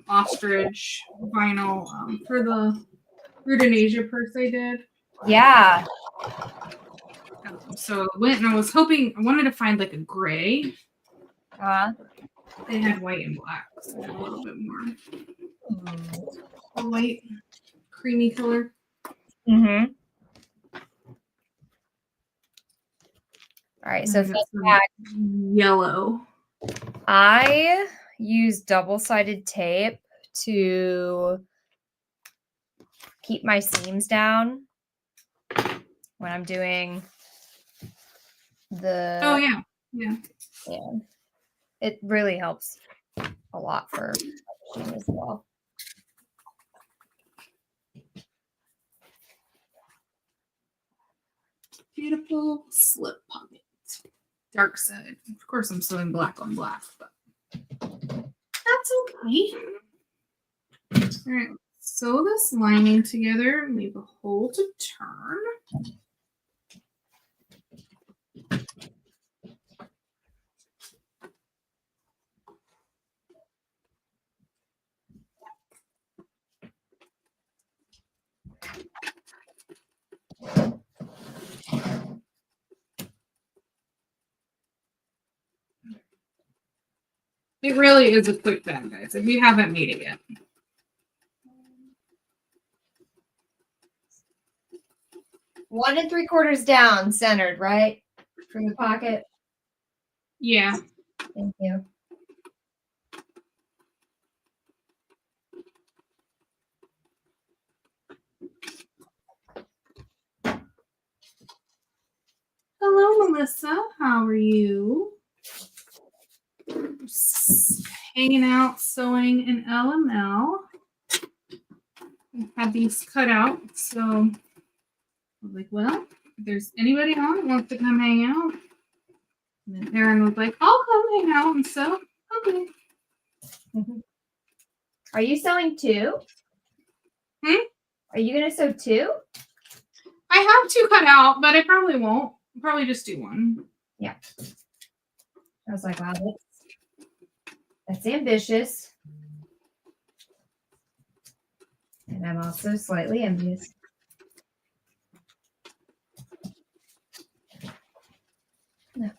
ostrich vinyl for the Root in Asia purse I did. Yeah. So I went and I was hoping, I wanted to find like a gray. They had white and black, so a little bit more. A white, creamy color. Mm-hmm. All right, so yellow. I use double-sided tape to keep my seams down when I'm doing the... Oh, yeah. Yeah. Yeah. It really helps a lot for machine as well. Beautiful slip pocket. Dark side. Of course, I'm sewing black on black, but that's okay. All right, sew this lining together and leave a hole to turn. It really is a quick bag, guys, if you haven't made it yet. One and 3/4 down, centered, right? From the pocket. Yeah. Thank you. Hello, Melissa. How are you? Just hanging out, sewing in LML. I had these cut out, so I was like, well, if there's anybody on that wants to come hang out. And then Erin was like, I'll come hang out, and so, okay. Are you sewing 2? Are you going to sew 2? I have 2 cut out, but I probably won't. I'll probably just do 1. Yeah. I was like, wow, that's ambitious. And I'm also slightly envious. Okay.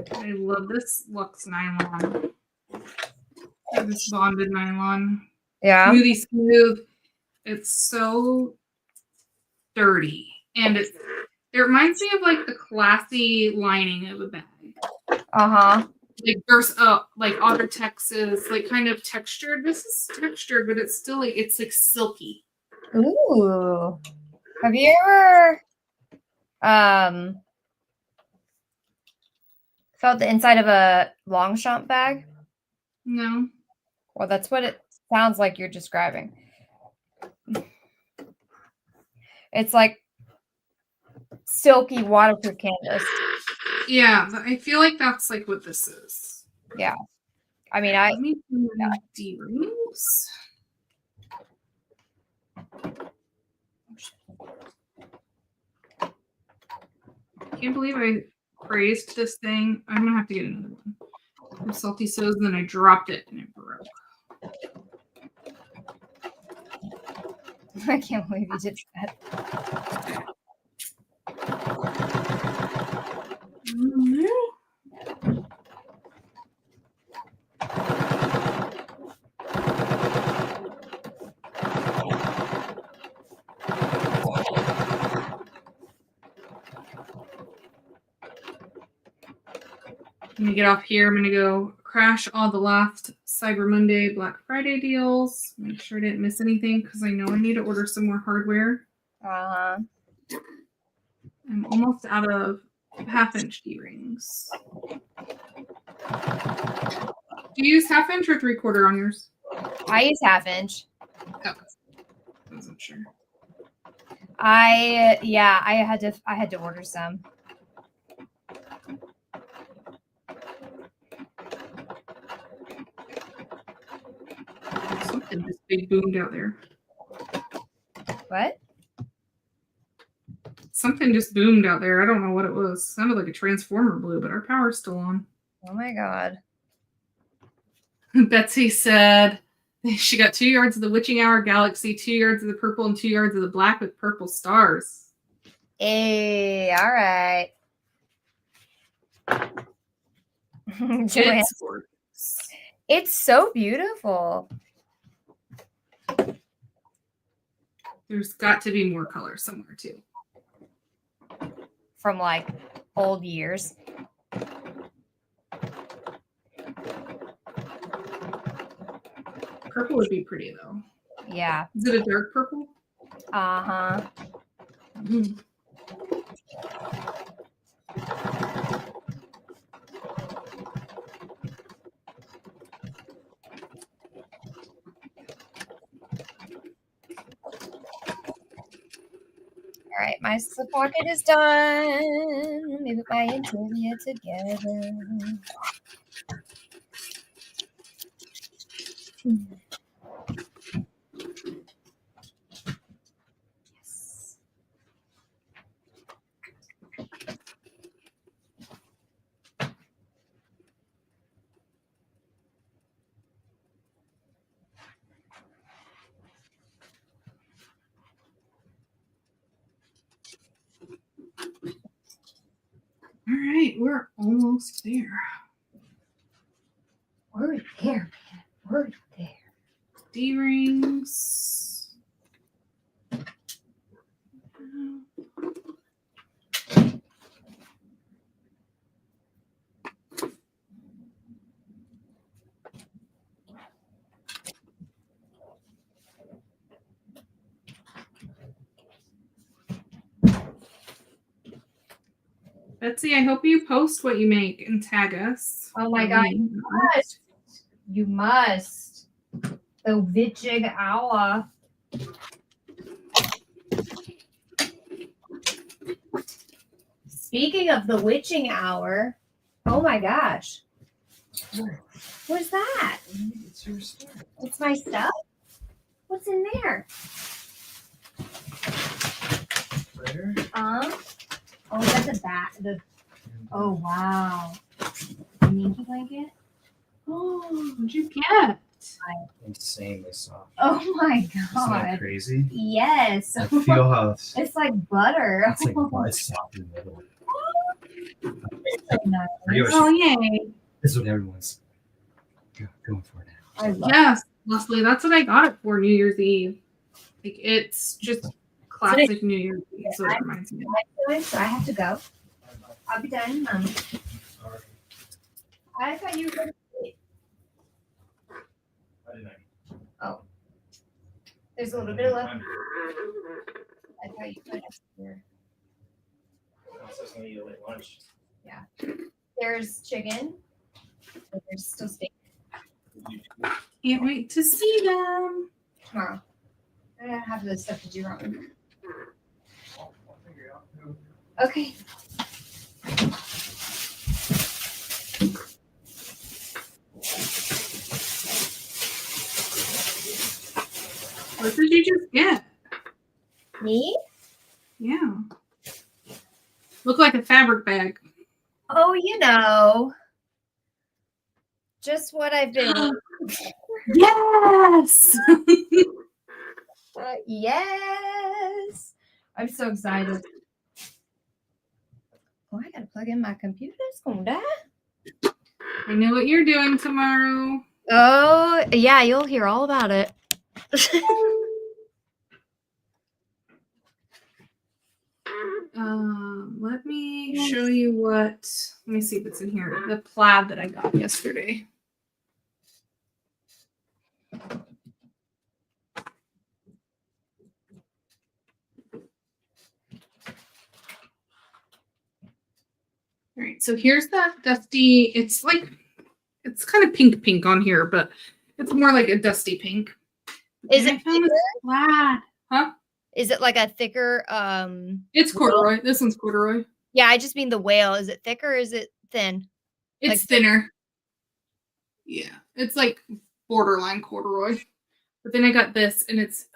I love this Luxe nylon. This bonded nylon. Yeah. Smooth. It's so sturdy. And it reminds me of like the classy lining of a bag. Uh-huh. Like there's like Otter Texas, like kind of textured. This is textured, but it's still like it's like silky. Ooh. Have you ever felt the inside of a Longchamp bag? No. Well, that's what it sounds like you're describing. It's like silky waterproof canvas. Yeah, I feel like that's like what this is. Yeah. I mean, Let me do my D-rings. I can't believe I praised this thing. I'm gonna have to get another one. The salty so's, and then I dropped it and it broke. I can't believe you did that. I'm gonna get off here. I'm gonna go crash all the last Cyber Monday, Black Friday deals. Make sure I didn't miss anything because I know I need to order some more hardware. I'm almost out of 1/2-inch D-rings. Do you use 1/2-inch or 3/4 on yours? I use 1/2-inch. Oh, I wasn't sure. I had to order some. Something just big boomed out there. What? Something just boomed out there. I don't know what it was. Sounded like a transformer blew, but our power's still on. Oh my God. Betsy said she got 2 yards of the Witching Hour Galaxy, 2 yards of the purple, and 2 yards of the black with purple stars. Hey, all right. It's so beautiful. There's got to be more color somewhere too. From like old years. Purple would be pretty though. Yeah. Is it a dark purple? Uh-huh. Mm. All right, my slip pocket is done. Let me put my interior together. Yes. All right, we're almost there. We're there, man. We're there. D-rings. Betsy, I hope you post what you make and tag us. Oh my God, you must. You must. The Witching Hour. Speaking of the Witching Hour, oh my gosh. What's that? It's your stuff. It's my stuff? What's in there? There. Oh, that's a bat. Oh, wow. A Minky blanket? Oh, what'd you get? Insanely soft. Oh my Isn't that God. crazy? Yes. I feel how It's like butter. it's like it's soft in the middle. So nice. Oh, yay. This is what everyone's going for now. I love Yes, Leslie, that's what I got it for New Year's Eve. Like, it's just classic New Year's Eve, so it reminds me. So I have to go. I'll be done in a moment. Sorry. I thought you were going to sleep. I didn't. Oh. There's a little bit of left. I thought you put it here. Lunch. Yeah. There's chicken. There's still steak. Can't wait to see them. Tomorrow. I don't have the stuff to do wrong. Okay. What did you just get? Me? Yeah. Look like a fabric bag. Oh, you know. Just what I've been. Yes. Yes. I'm so excited. Oh, I gotta plug in my computer. It's gonna die. I know what you're doing tomorrow. Oh, yeah, you'll hear all about it. Let me show you what. Let me see if it's in here. The plaid that I got yesterday. All right, so here's that dusty. It's kind of pink on here, but it's more like a dusty pink. Is and it I found this plaid? Huh? Is it like a thicker It's corduroy. This one's corduroy. Yeah, I just mean the whale. Is it thick or is it thin? It's like thinner. Yeah, it's like borderline corduroy. But then I got this, and it's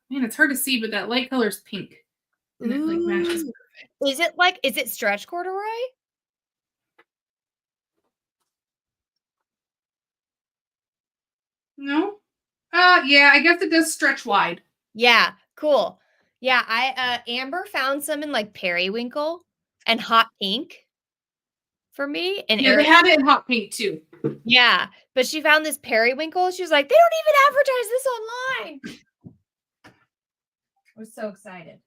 man, it's hard to see, but that light color is pink, and it like matches. Is it stretch corduroy? No. Yeah, I guess it does stretch wide. Yeah, cool. Yeah, I Amber found some in like periwinkle and hot pink for me. And yeah, they had it in hot pink too. Yeah, but she found this periwinkle. She was like, they don't even advertise this online. I was so excited.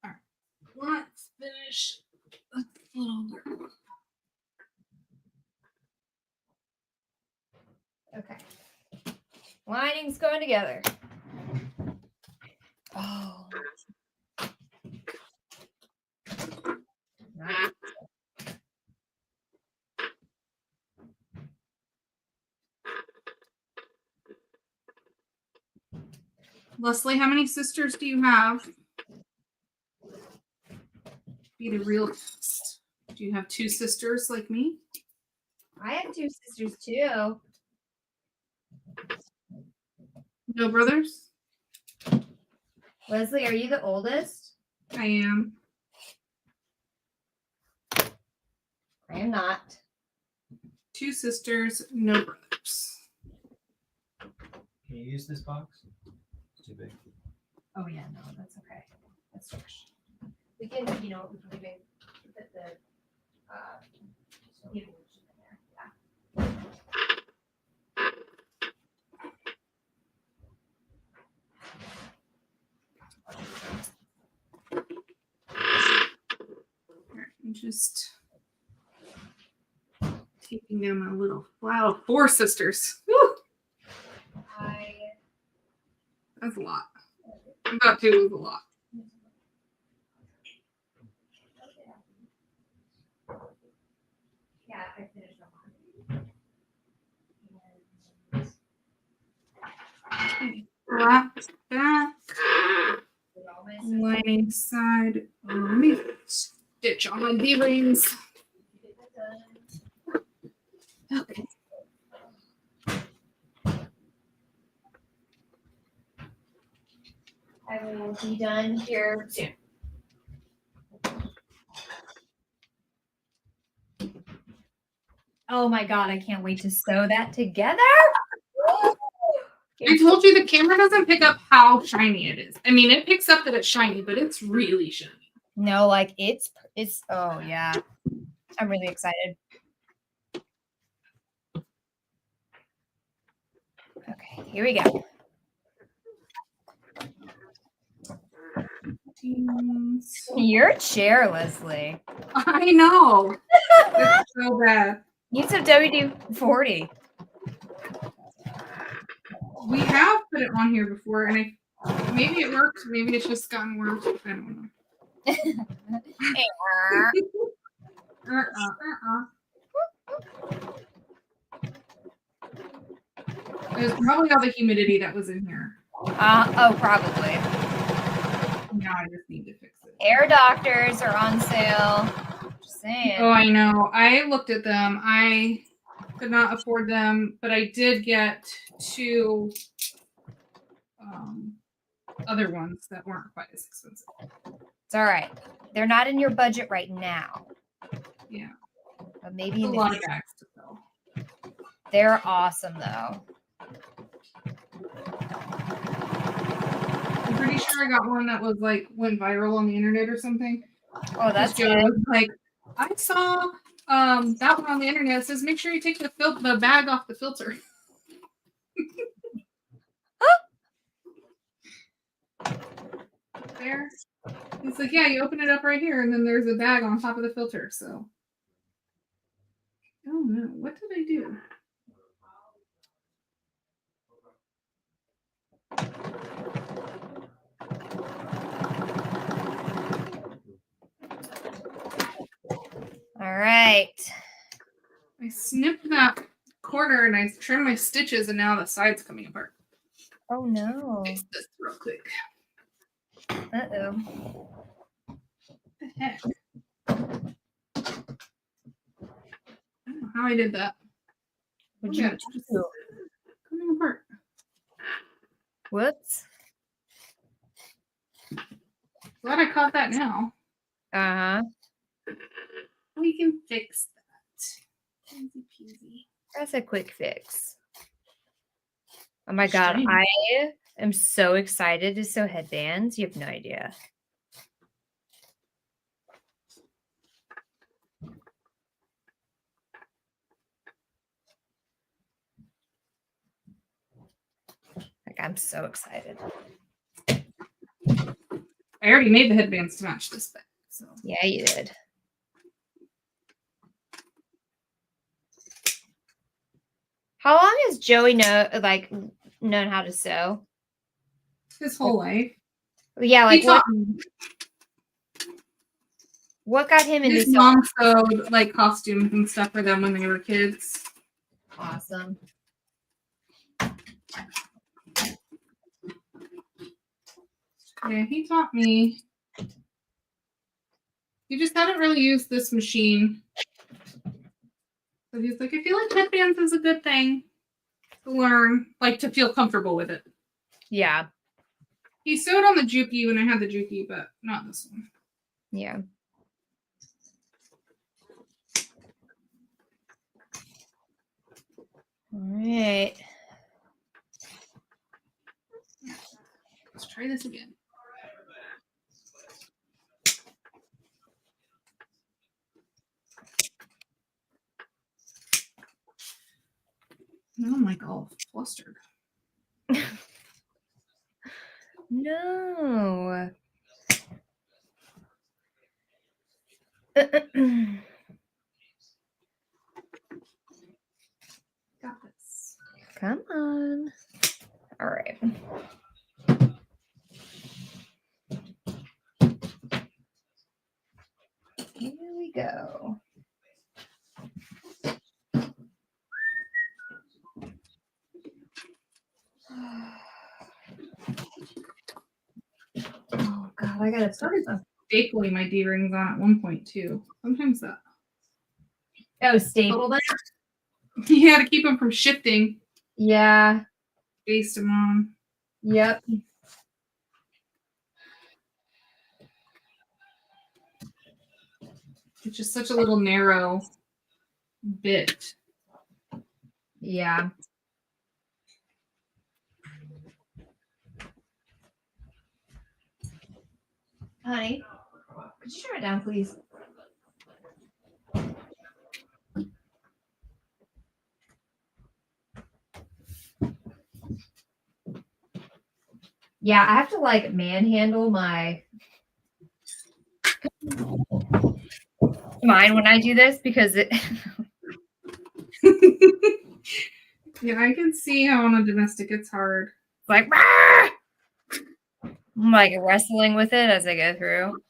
All right, let's finish a little girl. Okay. Lining's going together. Oh. Nice. Leslie, how many sisters do you have? Be the real test. Do you have 2 sisters like me? I have 2 sisters too. No brothers? Leslie, are you the oldest? I am. I am not. 2 sisters, no brothers. Can you use this box? It's too big. Oh yeah, no, that's okay. That's trash. We can, we can even put the in there. Yeah. I'm just taking down my little wow, 4 sisters. Woo! That's a lot. I thought 2 was a lot. Yeah, I finished Flap back, lining side. Let me stitch on my D-rings. Okay. I will be done here soon. Oh my God, I can't wait to sew that together. I told you the camera doesn't pick up how shiny it is. I mean, it picks up that it's shiny, but it's really shiny. No, like it's oh yeah. I'm really excited. Okay, here we go. Your chair, Leslie. I know. It's so bad. Need some WD-40. We have put it on here before, and maybe it worked. Maybe it's just gotten worse. I don't know. It was probably all the humidity that was in here. Oh, probably. Now I just need to fix it. Air doctors are on sale. Just saying. Oh, I know. I looked at them. I could not afford them, but I did get 2 other ones that weren't quite as expensive. It's all right. They're not in your budget right now. Yeah. But maybe a lot of bags to fill. They're awesome though. I'm pretty sure I got one that was like went viral on the internet or something. Oh, that's Joe good. was like, I saw that one on the internet. It says make sure you take the bag off the filter. There. He's like, yeah, you open it up right here, and then there's a bag on top of the filter. So, oh no, what did I do? All right. I snipped that corner and I trimmed my stitches, and now the side's coming apart. Oh no. Fix this real quick. Uh-oh. What the heck? I don't know how I did that. What'd you do? Coming apart. Whoops. Glad I caught that now. Uh-huh. We can fix that. Easy peasy. That's a quick fix. Oh my God. Strange. I am so excited to sew headbands. You have no idea. Like, I'm so excited. I already made the headbands to match this bag. So Yeah, you did. How long has Joey known how to sew? his whole life. Yeah, like He what? taught me. What got him into His sewing? mom sewed like costumes and stuff for them when they were kids. Awesome. Yeah, he taught me. He just hadn't really used this machine. So he's like, I feel like headbands is a good thing to learn, like to feel comfortable with it. Yeah. He sewed on the Juki when I had the Juki, but not this one. Yeah. All right. Let's try this again. Now I'm like all flustered. No. Got this. Come on. All right. Here we go. Oh God, I gotta Started stapling my D-rings on at one point too. Sometimes that. Oh, staple them? You had to keep them from shifting. Yeah. Based them on. Yep. It's just such a little narrow bit. Yeah. Honey, could you turn it down, please? Yeah, I have to like manhandle mine when I do this because it. Yeah, I can see how on a domestic it's hard. like, "Rah!" I'm like wrestling with it as I go through.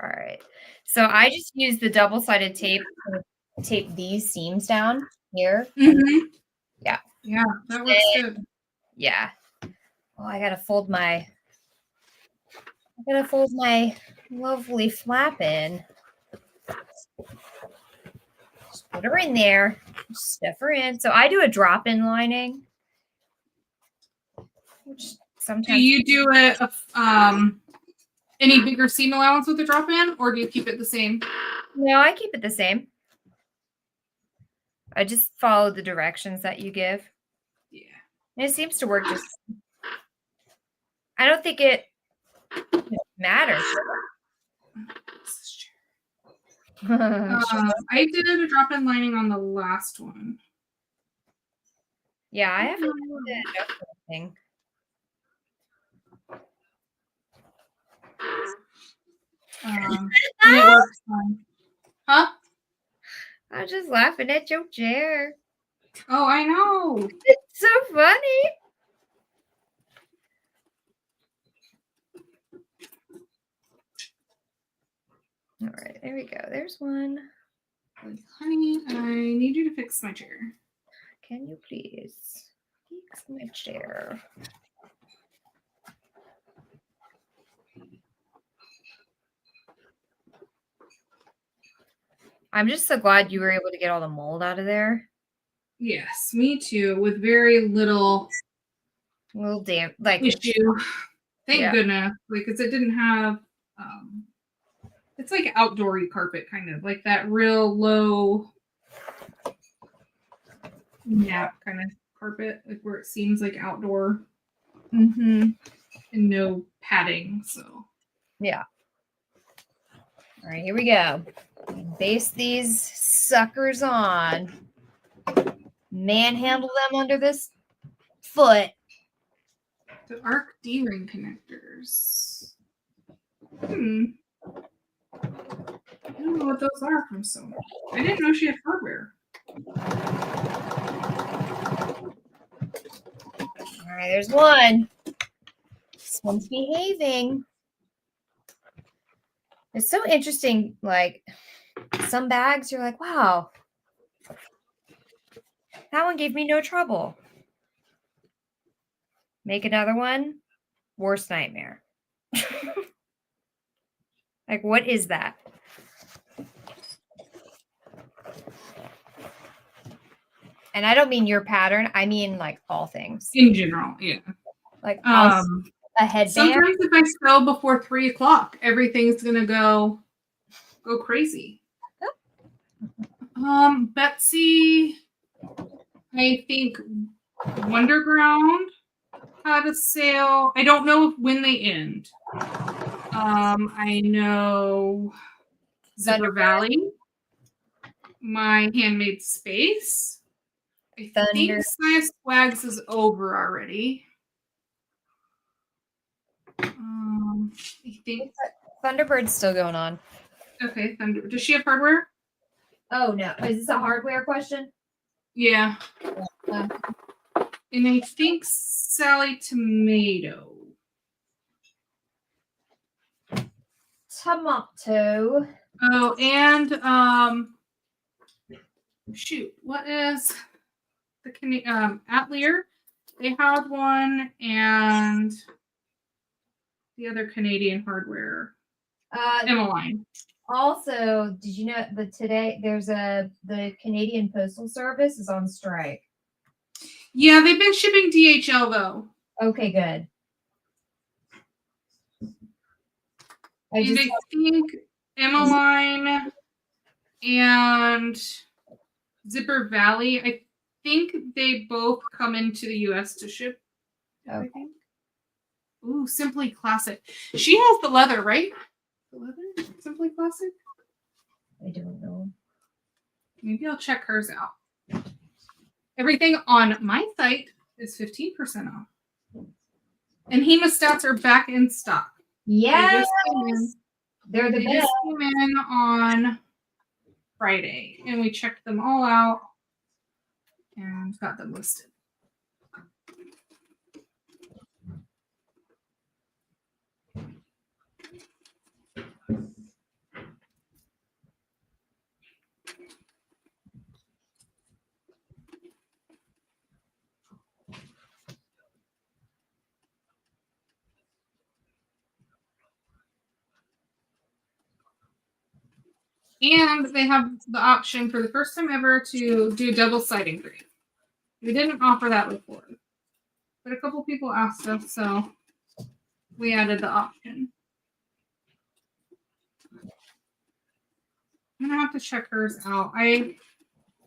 All right. So I just use the double-sided tape to tape these seams down here. Mm-hmm. Yeah. Yeah, that works good. Yeah. Oh, I gotta fold my lovely flap in. Just put her in there. Stuff her in. So I do a drop-in lining. Which sometimes Do you do it any bigger seam allowance with the drop-in, or do you keep it the same? No, I keep it the same. I just follow the directions that you give. Yeah. And it seems to work just. I don't think it matters. I did a drop-in lining on the last one. Yeah, I haven't done anything. And it works fine. Huh? I'm just laughing at your chair. Oh, I know. It's so funny. All right, there we go. There's one. Like, honey, I need you to fix my chair. Can you please fix my chair? I'm just so glad you were able to get all the mold out of there. Yes, me too. With very little damp issue. Thank goodness. Because it didn't have it's like outdoory carpet, kind of like that real low nap kind of carpet, like where it seems like outdoor. Mm-hmm. And no padding. So yeah. All right, here we go. Base these suckers on. Manhandle them under this foot. The arc D-ring connectors. I don't know what those are from Sony. I didn't know she had hardware. All right, there's one. This one's behaving. It's so interesting. Like some bags, you're like, wow, that one gave me no trouble. Make another one. Worst nightmare. Like, what is that? And I don't mean your pattern. I mean like all things. In general, yeah. Like a headband. Sometimes if I sew before 3 o'clock, everything's gonna go crazy. Betsy, I think Wonderground had a sale. I don't know when they end. I know Zipper Valley, My Handmade Space. I think Saya Swags is over already. I think Thunderbird's still going on. Okay, does she have hardware? Oh no, is this a hardware question? Yeah. And I think Sally Tomato. Oh, and shoot, what is the Atelier? They had one, and the other Canadian hardware. Emmeline. Also, did you know that today the Canadian Postal Service is on strike? Yeah, they've been shipping DHL though. Okay, good. I think Emmeline and Zipper Valley, I think they both come into the US to ship. Okay. I think. Ooh, Simply Classic. She has the leather, right? The leather? Simply Classic? I don't know. Maybe I'll check hers out. Everything on my site is 15% off. And hemostats are back in stock. Yes. They're the best. They just came in on Friday, and we checked them all out and got them listed. And they have the option for the first time ever to do double side engraving. We didn't offer that before, but a couple people asked us, so we added the option. I'm gonna have to check hers out. I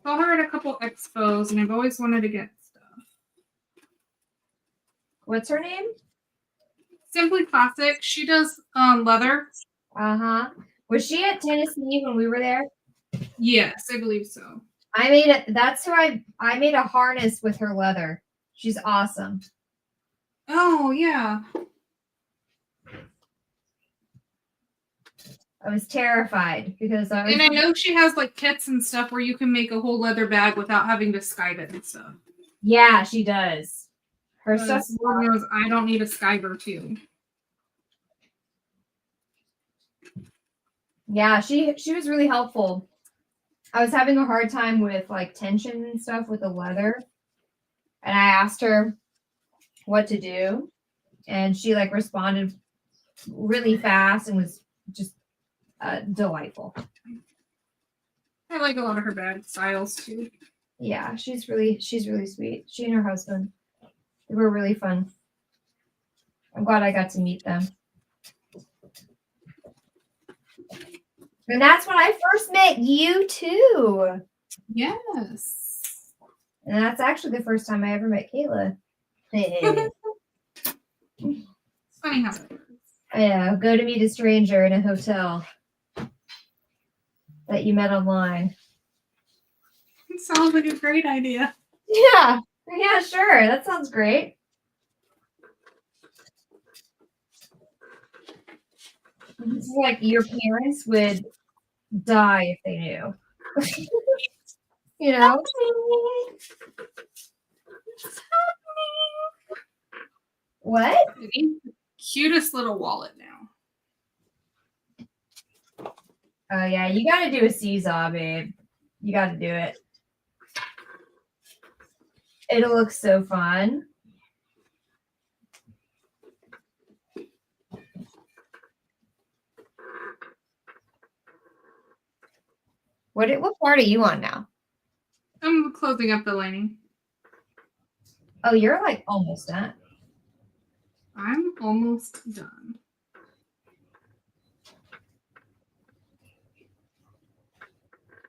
saw her at a couple expos, and I've always wanted to get stuff. What's her name? Simply Classic. She does leather. Uh-huh. Was she at Tennessee when we were there? Yes, I believe so. I made it. That's who I made a harness with her leather. She's awesome. Oh yeah. I was terrified because I was. And I know she has like kits and stuff where you can make a whole leather bag without having to skyve it and stuff. Yeah, she does. Her stuff. Lord knows I don't need a skyver too. Yeah, she was really helpful. I was having a hard time with like tension and stuff with the leather. And I asked her what to do. And she like responded really fast and was just delightful. I like a lot of her bag styles too. Yeah, she's really sweet. She and her husband, they were really fun. I'm glad I got to meet them. And that's when I first met you too. Yes. And that's actually the first time I ever met Kayla. It's funny how that works. Yeah, go to meet a stranger in a hotel that you met online. It sounds like a great idea. Yeah, sure. That sounds great. It's like your parents would die if they knew. You know? What? Cutest little wallet now. Oh yeah, you gotta do a seesaw, babe. You gotta do it. It'll look so fun. What part are you on now? I'm closing up the lining. Oh, you're like almost done. I'm almost done.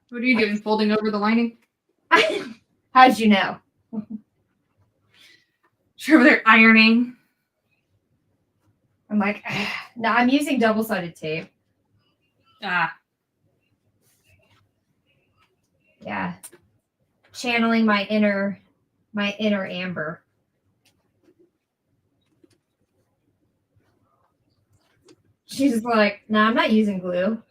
What are you doing? Folding over the lining? How'd you know? She's over there ironing. I'm like, no, I'm using double-sided tape. Ah. Yeah. Channeling my inner Amber. She's like, no, I'm not using glue.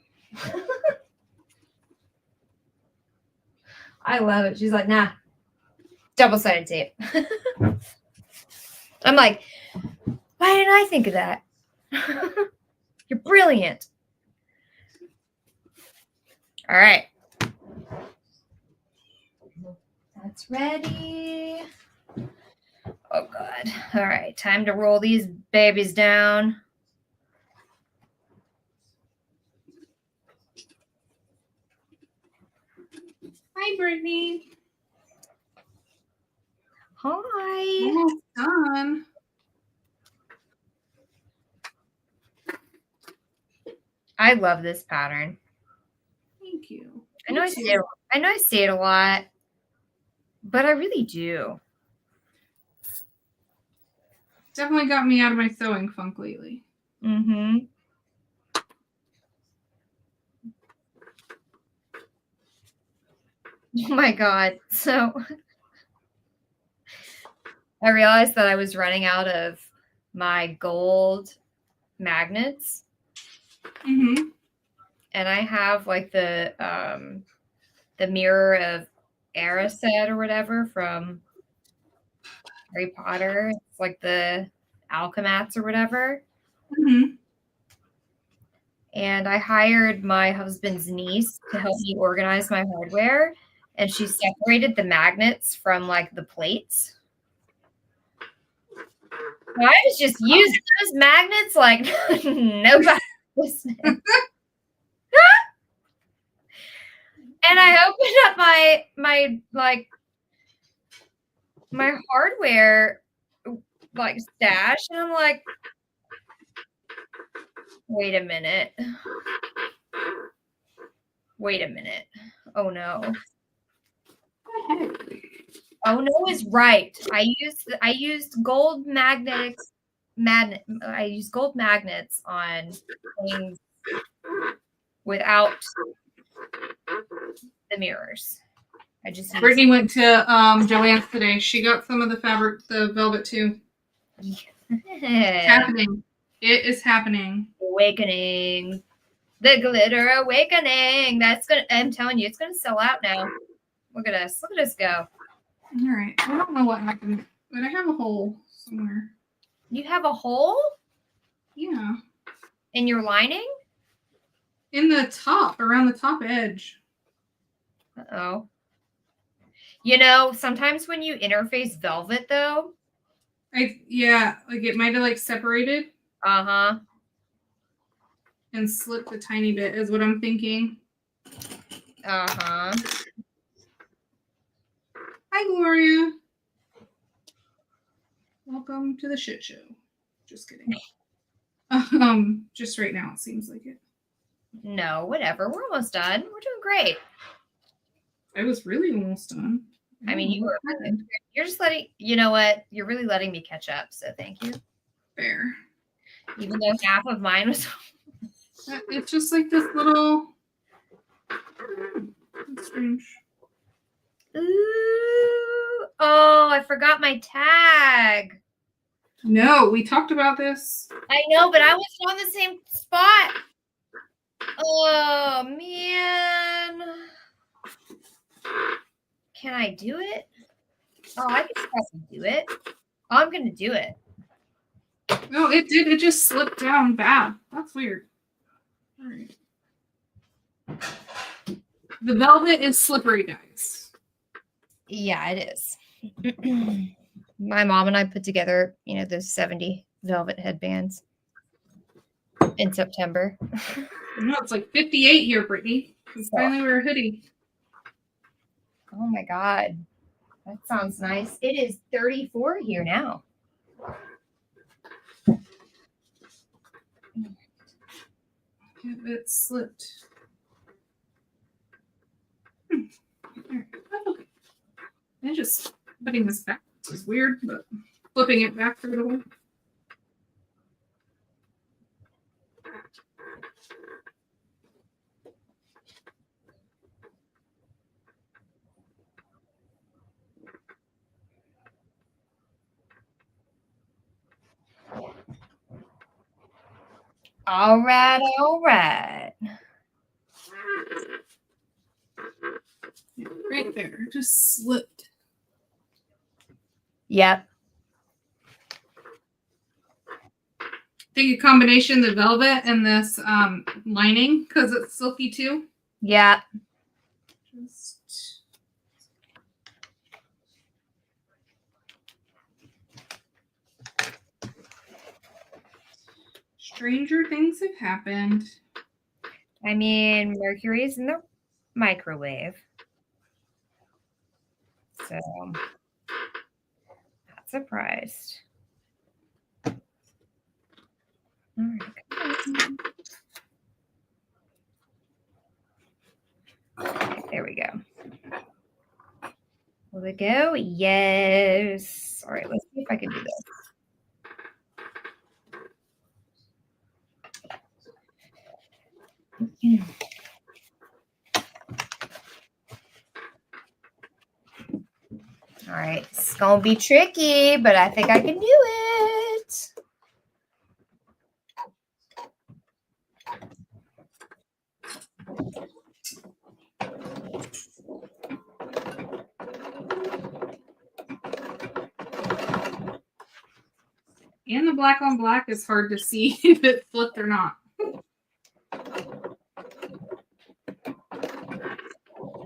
I love it. She's like, nah, double-sided tape. I'm like, why didn't I think of that? You're brilliant. All right. That's ready. Oh, God. All right. Time to roll these babies down. Hi, Brittany. Hi. Almost done. I love this pattern. Thank you. I know I say it a lot, but I really do. Definitely got me out of my sewing funk lately. Mm-hmm. Oh my God. So I realized that I was running out of my gold magnets. Mm-hmm. And I have like the the mirror of Erised or whatever from Harry Potter. It's like the Alchemats or whatever. Mm-hmm. And I hired my husband's niece to help me organize my hardware. And she separated the magnets from like the plates. So I was just using those magnets like nobody listening. And I opened up my hardware like stash, and I'm like, wait a minute. Oh no. Oh no is right. I used gold magnets on things without the mirrors. I just used Brittany went to Joann's today. She got some of the fabric, the velvet too. It's happening. It is happening. Awakening. The glitter awakening. I'm telling you, it's gonna sell out now. Look at us. Look at us go. All right. I don't know what happened, but I have a hole somewhere. You have a hole? Yeah. In your lining? In the top, around the top edge. Uh-oh. You know, sometimes when you interface velvet though. Like it might have like separated. Uh-huh. And slipped a tiny bit is what I'm thinking. Uh-huh. Hi, Gloria. Welcome to the shit show. Just kidding. Just right now it seems like it. No, whatever. We're almost done. We're doing great. I was really almost done. I mean, you're just you know what? You're really letting me catch up, so thank you. Fair. Even though half of mine was it's just like this little that's strange. Ooh. Oh, I forgot my tag. No, we talked about this. I know, but I wasn't on the same spot. Oh man. Can I do it? Oh, I can probably do it. Oh, I'm gonna do it. No, it did. It just slipped down bad. That's weird. All right. The velvet is slippery, guys. Yeah, it is. My mom and I put together, those 70 velvet headbands in September. No, it's like 58 here, Brittany. We finally wear a hoodie. Oh my God. That sounds nice. It is 34 here now. It slipped. Okay. And just putting this back is weird, but flipping it back through the way. All right, all right. Right there, just slipped. Yep. I think a combination of the velvet and this lining, because it's silky too. Yeah. Just stranger things have happened. I mean, Mercury's in the microwave. So, not surprised. All right. Okay, there we go. Will it go? Yes. All right, let's see if I can do this. All right, it's gonna be tricky, but I think I can do it. And the black on black is hard to see if it flipped or not.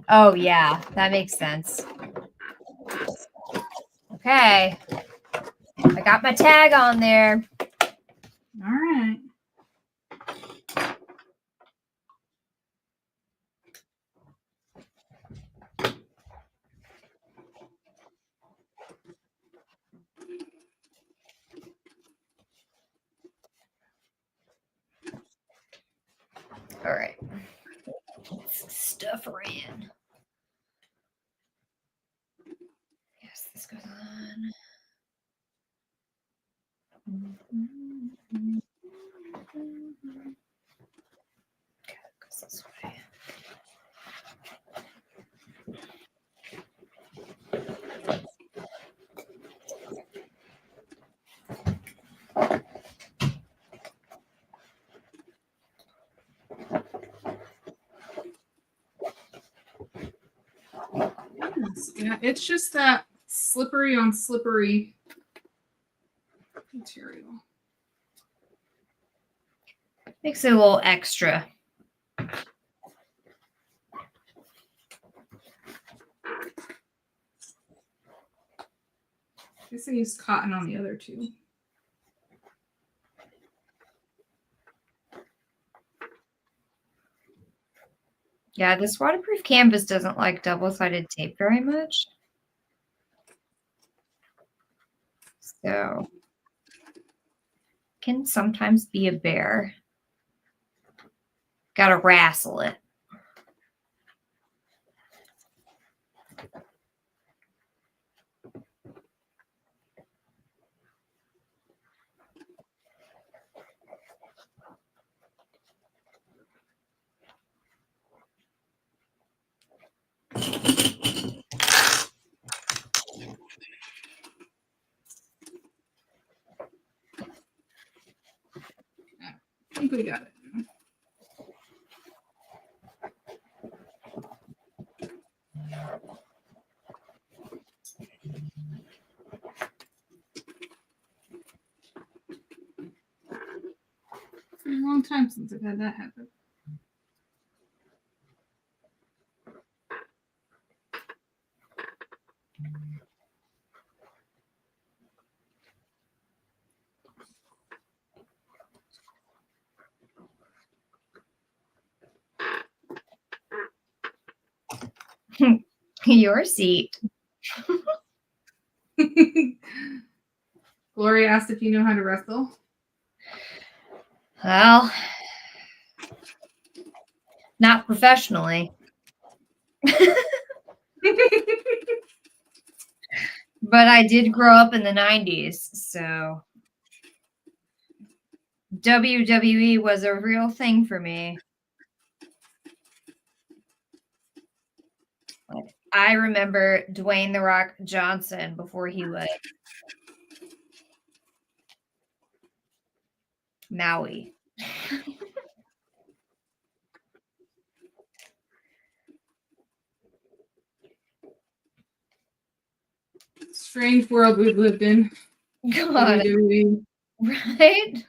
Oh, yeah, that makes sense. Okay. I got my tag on there. All right. All right. Stuff in. Yes, this goes on. Okay, it goes this way. Yeah, it's just that slippery on slippery material. Makes it a little extra. I guess I used cotton on the other two. Yeah, this waterproof canvas doesn't like double-sided tape very much. So can sometimes be a bear. Gotta wrestle it. I think we got it. It's been a long time since I've had that happen. Your seat. Gloria asked if you know how to wrestle. Well, not professionally. But I did grow up in the 90s, so WWE was a real thing for me. Like, I remember Dwayne "The Rock" Johnson before he was Maui. Strange world we've lived in. God, WWE. right?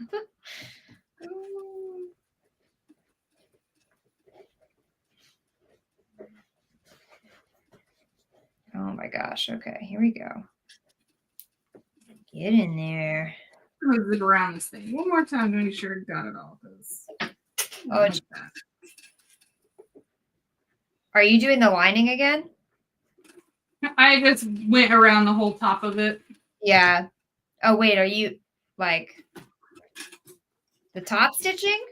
Oh my gosh. Okay, here we go. Get in there. I'm gonna zip around this thing one more time to make sure I got it all. Oh, are you doing the lining again? I just went around the whole top of it. Yeah. Oh, wait, are you like the top stitching?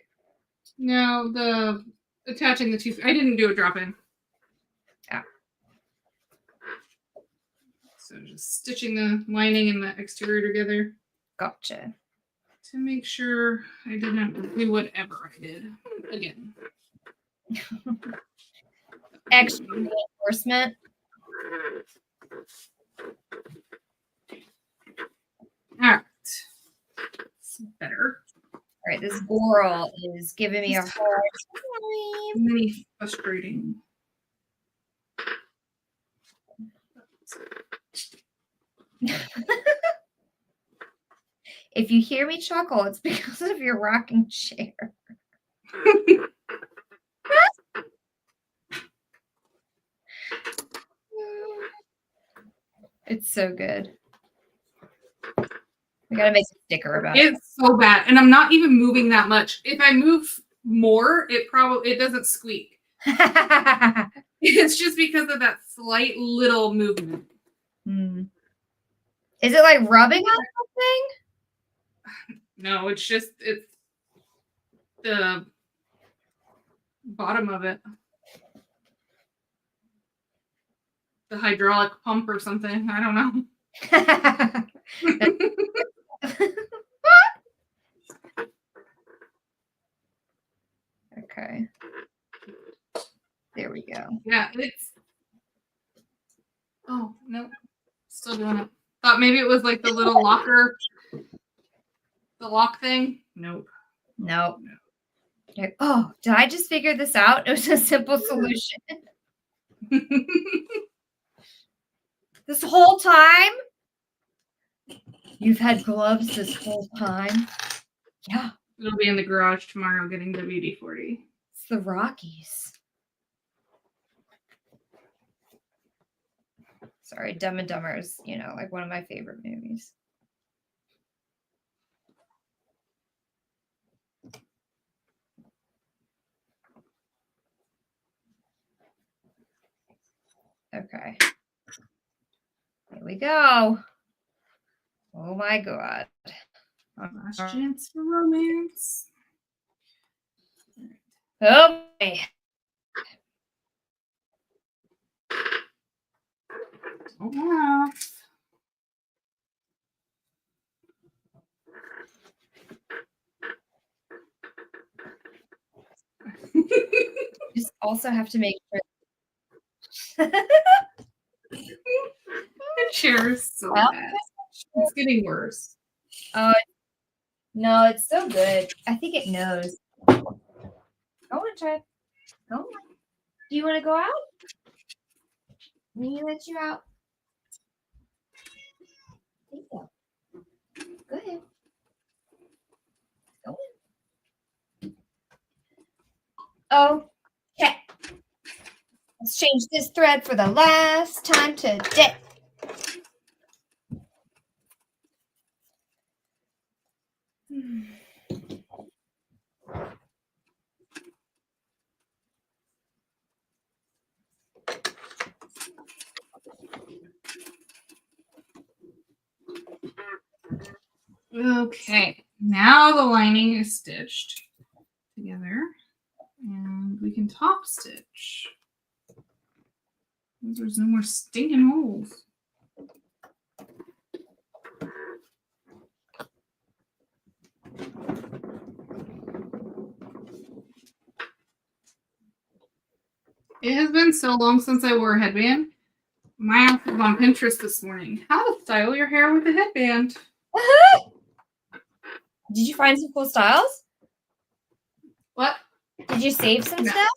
No, the attaching the two. I didn't do a drop in. Yeah. So just stitching the lining and the exterior together. Gotcha. To make sure I didn't do whatever I did again. Extra reinforcement. All right. It's better. All right, this girl is giving me a hard time. Really frustrating. If you hear me chuckle, it's because of your rocking chair. It's so good. We gotta make a sticker about it. It's so bad, and I'm not even moving that much. If I move more, it doesn't squeak. It's just because of that slight little movement. Is it like rubbing on something? No, it's the bottom of it. The hydraulic pump or something. I don't know. Okay. There we go. Yeah, oh, no. Still doing it. Thought maybe it was like the little locker, the lock thing. Nope. Nope. Okay. Oh, did I just figure this out? It was a simple solution. This whole time? You've had gloves this whole time? Yeah. It'll be in the garage tomorrow getting WD-40. It's the Rockies. Sorry, Dumb and Dumber is, like one of my favorite movies. Okay. Here we go. Oh my God. Last chance for romance. Oh boy. Oh, Just also have to make sure. The chair is so bad. It's getting worse. Oh, no, it's so good. I think it knows. Go on, Chad. Go on. Do you want to go out? Let me let you out. Thank you. Go ahead. Go on. Okay. Let's change this thread for the last time today. Okay, now the lining is stitched together, and we can top stitch. There's no more stinking holes. It has been so long since I wore a headband. My outfit was on Pinterest this morning. How to style your hair with a headband. Did you find some cool styles? What? Did you save some stuff?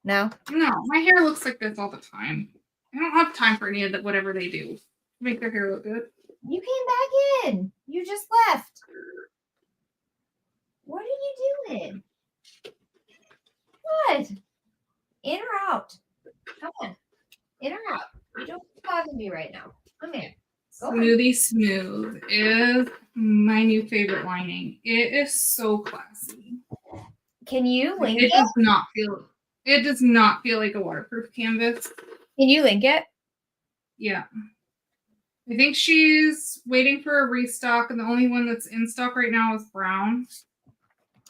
No. No, my hair looks like this all the time. I don't have time for any of that, whatever they do to make their hair look good. You came back in. You just left. What are you doing? What? In or out? Come on. In or out? You don't bother me right now. Come here. Smoothie Smooth is my new favorite lining. It is so classy. Can you link it? It does not feel like a waterproof canvas. Can you link it? Yeah. I think she's waiting for a restock, and the only one that's in stock right now is brown.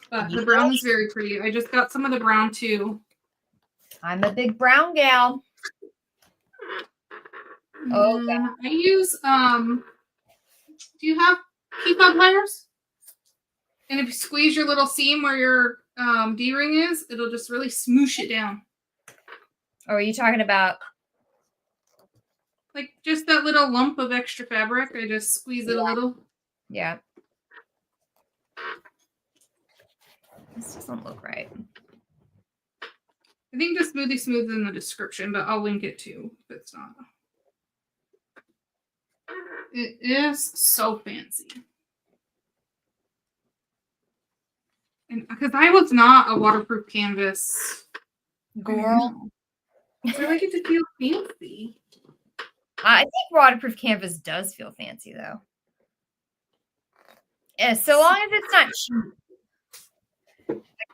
But the brown is very pretty. I just got some of the brown too. I'm a big brown gal. Oh, God. I use do you have key fob pliers? And if you squeeze your little seam where your D-ring is, it'll just really smoosh it down. Or are you talking about like just that little lump of extra fabric? I just squeeze it a little. Yeah. This doesn't look right. I think just Smoothie Smooth in the description, but I'll link it too if it's not. It is so fancy. Because I was not a waterproof canvas Girl. So I like it to feel fancy. I think waterproof canvas does feel fancy though. Yeah, so long as it's not cheap.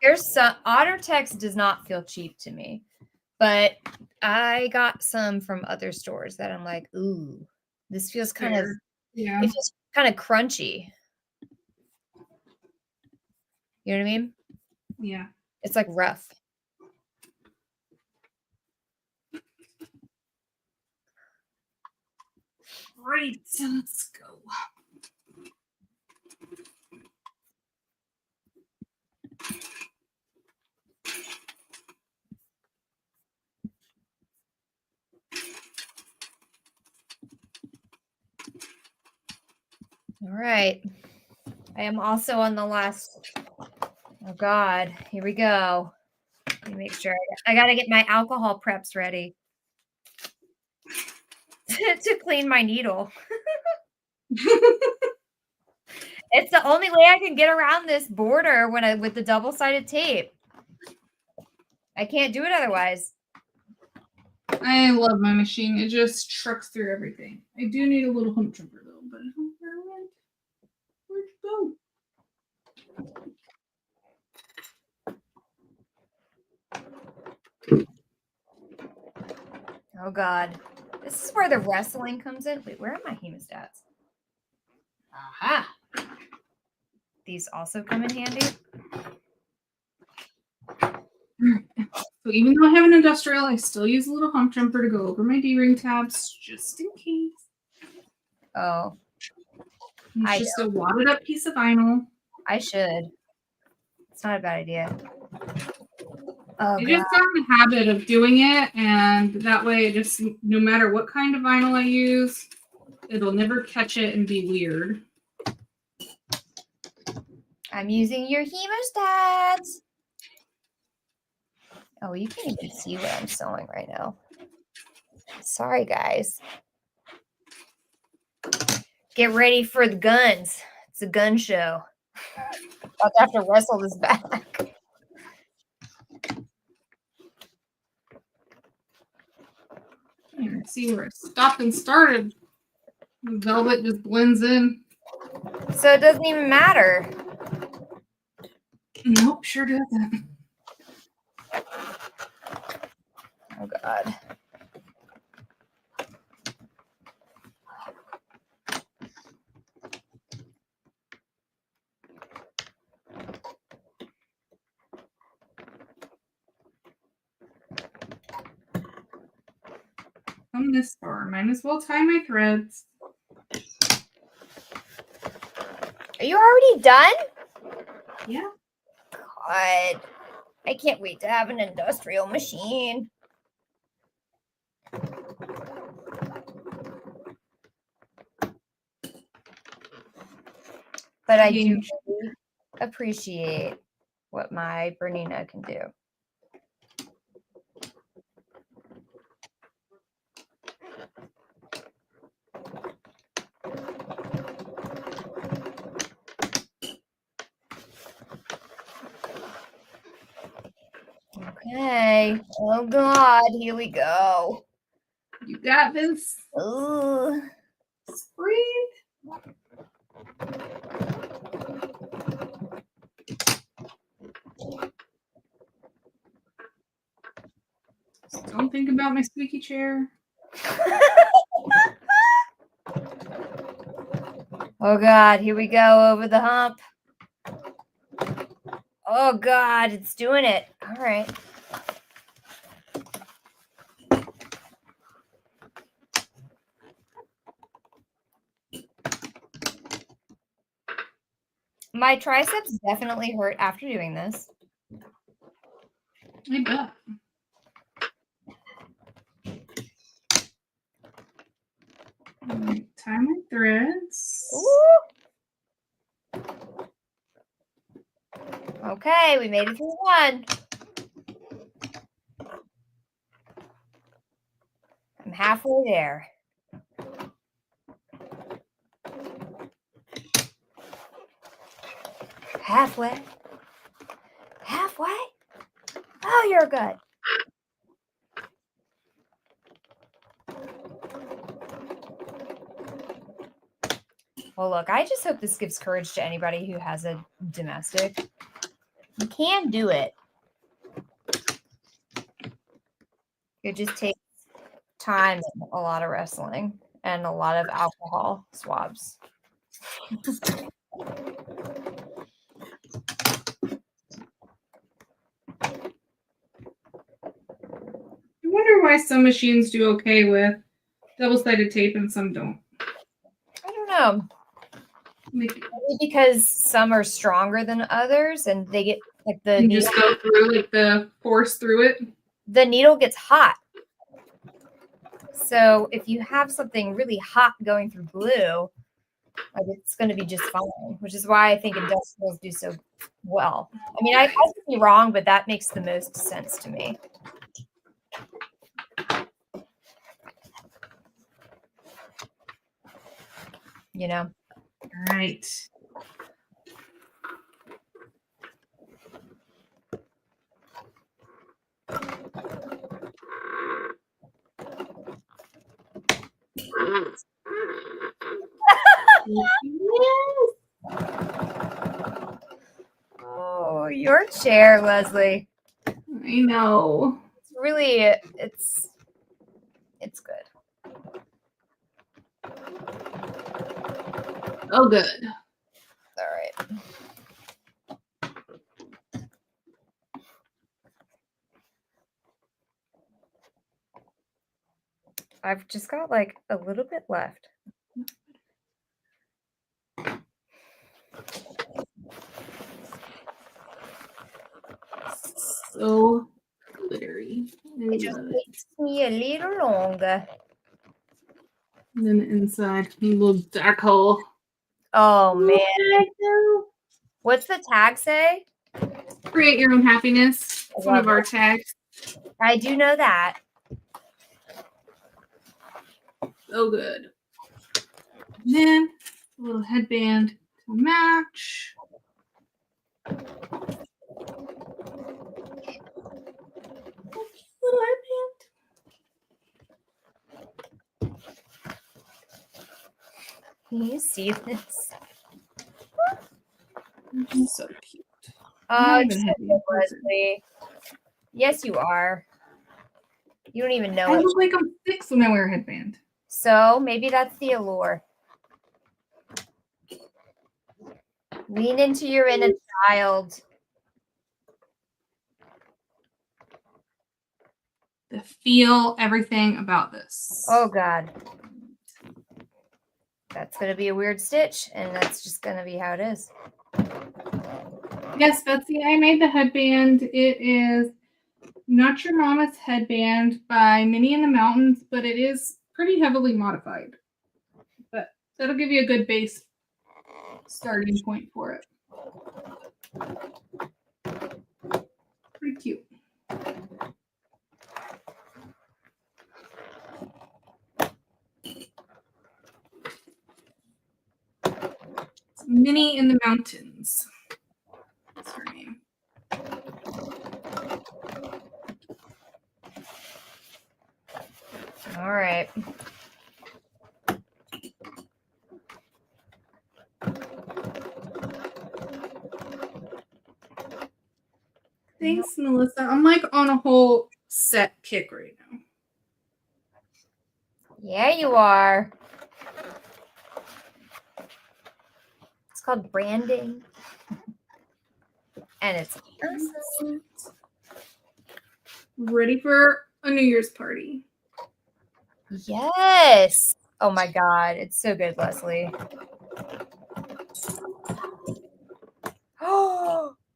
There's some OtterTex does not feel cheap to me, but I got some from other stores that I'm like, ooh, this feels kind of, yeah, it feels kind of crunchy. You know what I mean? Yeah. It's like rough. Right, so let's go. All right. I am also on the last. Oh God, here we go. Let me make sure I got to get my alcohol preps ready to clean my needle. It's the only way I can get around this border with the double-sided tape. I can't do it otherwise. I love my machine. It just trucks through everything. I do need a little hump jumper though, but I don't know where'd it go? Oh God. This is where the wrestling comes in. Wait, where are my hemostats? Aha. These also come in handy. So even though I have an industrial, I still use a little hump jumper to go over my D-ring tabs just in case. Oh. It's just a wadded up piece of vinyl. I should. It's not a bad idea. Oh, I just got in the habit of doing it, and that way, it just no matter what kind of vinyl I use, it'll never catch it and be weird. I'm using your hemostats. Oh, you can't even see what I'm sewing right now. Sorry, guys. Get ready for the guns. It's a gun show. I'll have to wrestle this back. See where it stopped and started. The velvet just blends in. So it doesn't even matter. Nope, sure doesn't. Oh, God. Come this far. Might as well tie my threads. Are you already done? Yeah. God. I can't wait to have an industrial machine. But I do really appreciate what my Bernina can do. Okay. Oh, God. Here we go. You got this. Ooh. Breathe. Don't think about my squeaky chair. Oh, God. Here we go over the hump. Oh, God. It's doing it. All right. My triceps definitely hurt after doing this. I bet. Tie my threads. Ooh. Okay, we made it through one. I'm halfway there. Halfway. Oh, you're good. Well, look, I just hope this gives courage to anybody who has a domestic. You can do it. It just takes time and a lot of wrestling and a lot of alcohol swabs. I wonder why some machines do okay with double-sided tape and some don't. I don't know. Maybe because some are stronger than others and they get like the You needle, just go through like the force through it. the needle gets hot. So if you have something really hot going through glue, like it's going to be just fine, which is why I think industrials do so well. I mean, I could be wrong, but that makes the most sense to me. You know? All right. Oh, your chair, Leslie. I know. It's really, it's good. Oh, good. All right. I've just got like a little bit left. So glittery. It just takes me a little longer. And then the inside, a little dark hole. Oh, man. What's the tag say? Create your own happiness. It's one of our tags. I do know that. So good. And then a little headband to match. Little headband. Can you see this? So cute. Oh, it's so good, Leslie. Yes, you are. You don't even know I it. look like I'm 6 when I wear a headband. So maybe that's the allure. Lean into your inner child. To feel everything about this. Oh, God. That's going to be a weird stitch, and that's just going to be how it is. Yes, Betsy, I made the headband. It is Not Your Mama's Headband by Minnie in the Mountains, but it is pretty heavily modified. But that'll give you a good base starting point for it. Pretty cute. It's Minnie in the Mountains. That's her name. All right. Thanks, Melissa. I'm like on a whole set kick right now. Yeah, you are. It's called branding. And it's awesome. Ready for a New Year's party. Yes. Oh my God. It's so good, Leslie.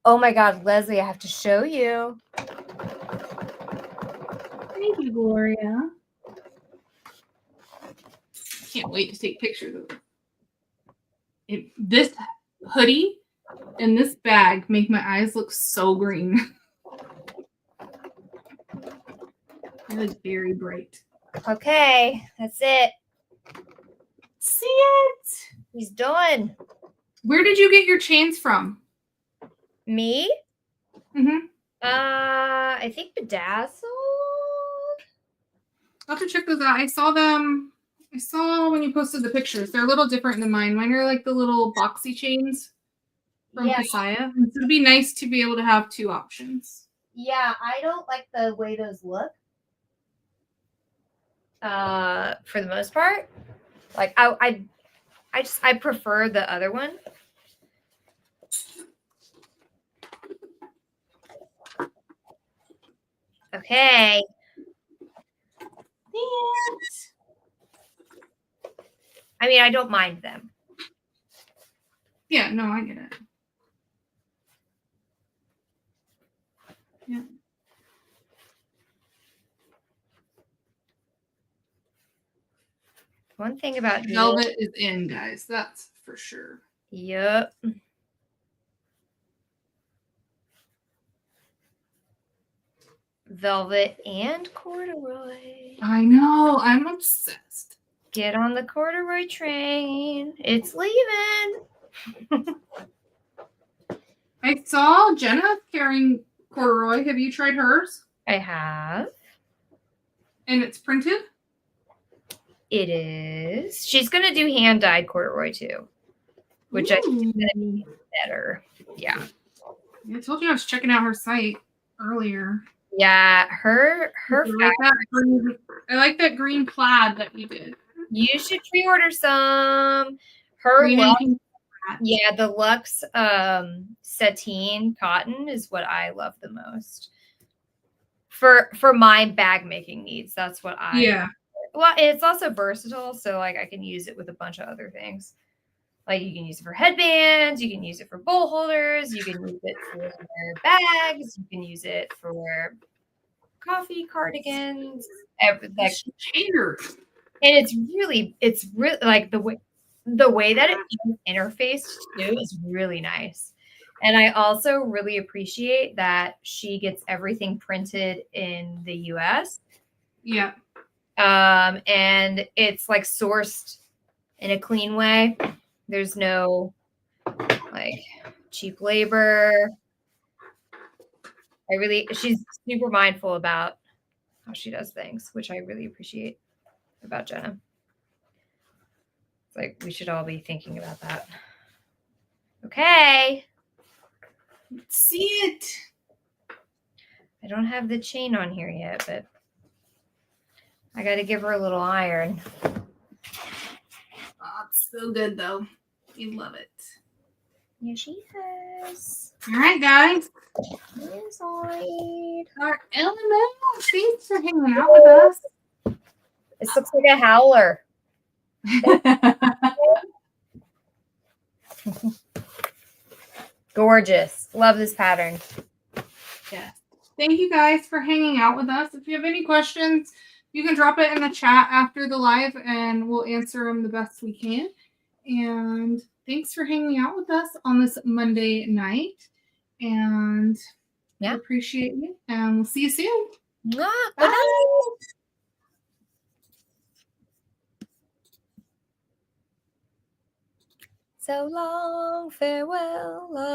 Oh my God, Leslie, I have to show you. Thank you, Gloria. Can't wait to take pictures of it. This hoodie and this bag make my eyes look so green. They're like very bright. Okay, that's it. See it? He's done. Where did you get your chains from? Me? Mm-hmm. I think Bedazzled. I'll have to check those out. I saw them. I saw when you posted the pictures. They're a little different than mine. Mine are like the little boxy chains from Kasaya. So it'd be nice to be able to have two options. Yeah, I don't like the way those look. For the most part, like I prefer the other one. Okay. I mean, I don't mind them. Yeah, no, I get it. Yeah. One thing about Velvet is in, guys. That's for sure. Yep. Velvet and corduroy. I know. I'm obsessed. Get on the corduroy train. It's leaving. I saw Jenna carrying corduroy. Have you tried hers? I have. And it's printed? It is. She's going to do hand-dyed corduroy too, which I think is going to be better. Yeah. I told you I was checking out her site earlier. Yeah, her I like that green plaid that you did. You should pre-order some. Her Lux, yeah, the Lux sateen cotton is what I love the most. For my bag making needs, that's what I. Yeah. Well, it's also versatile, so like I can use it with a bunch of other things. Like you can use it for headbands, you can use it for bowl holders, you can use it for bags, you can use it for coffee cardigans, everything. And it's really like the way that it's interfaced too is really nice. And I also really appreciate that she gets everything printed in the US. Yeah. And it's like sourced in a clean way. There's no like cheap labor. She's super mindful about how she does things, which I really appreciate about Jenna. It's like we should all be thinking about that. Okay. Let's see it. I don't have the chain on here yet, but I got to give her a little iron. Oh, it's so good though. You love it. Yeah, she has. All right, guys. Inside. Our LML. Thanks for hanging out with us. This looks like a howler. Gorgeous. Love this pattern. Yes. Thank you guys for hanging out with us. If you have any questions, you can drop it in the chat after the live and we'll answer them the best we can. And thanks for hanging out with us on this Monday night. And we appreciate you. And we'll see you soon. Bye. So long, farewell, love.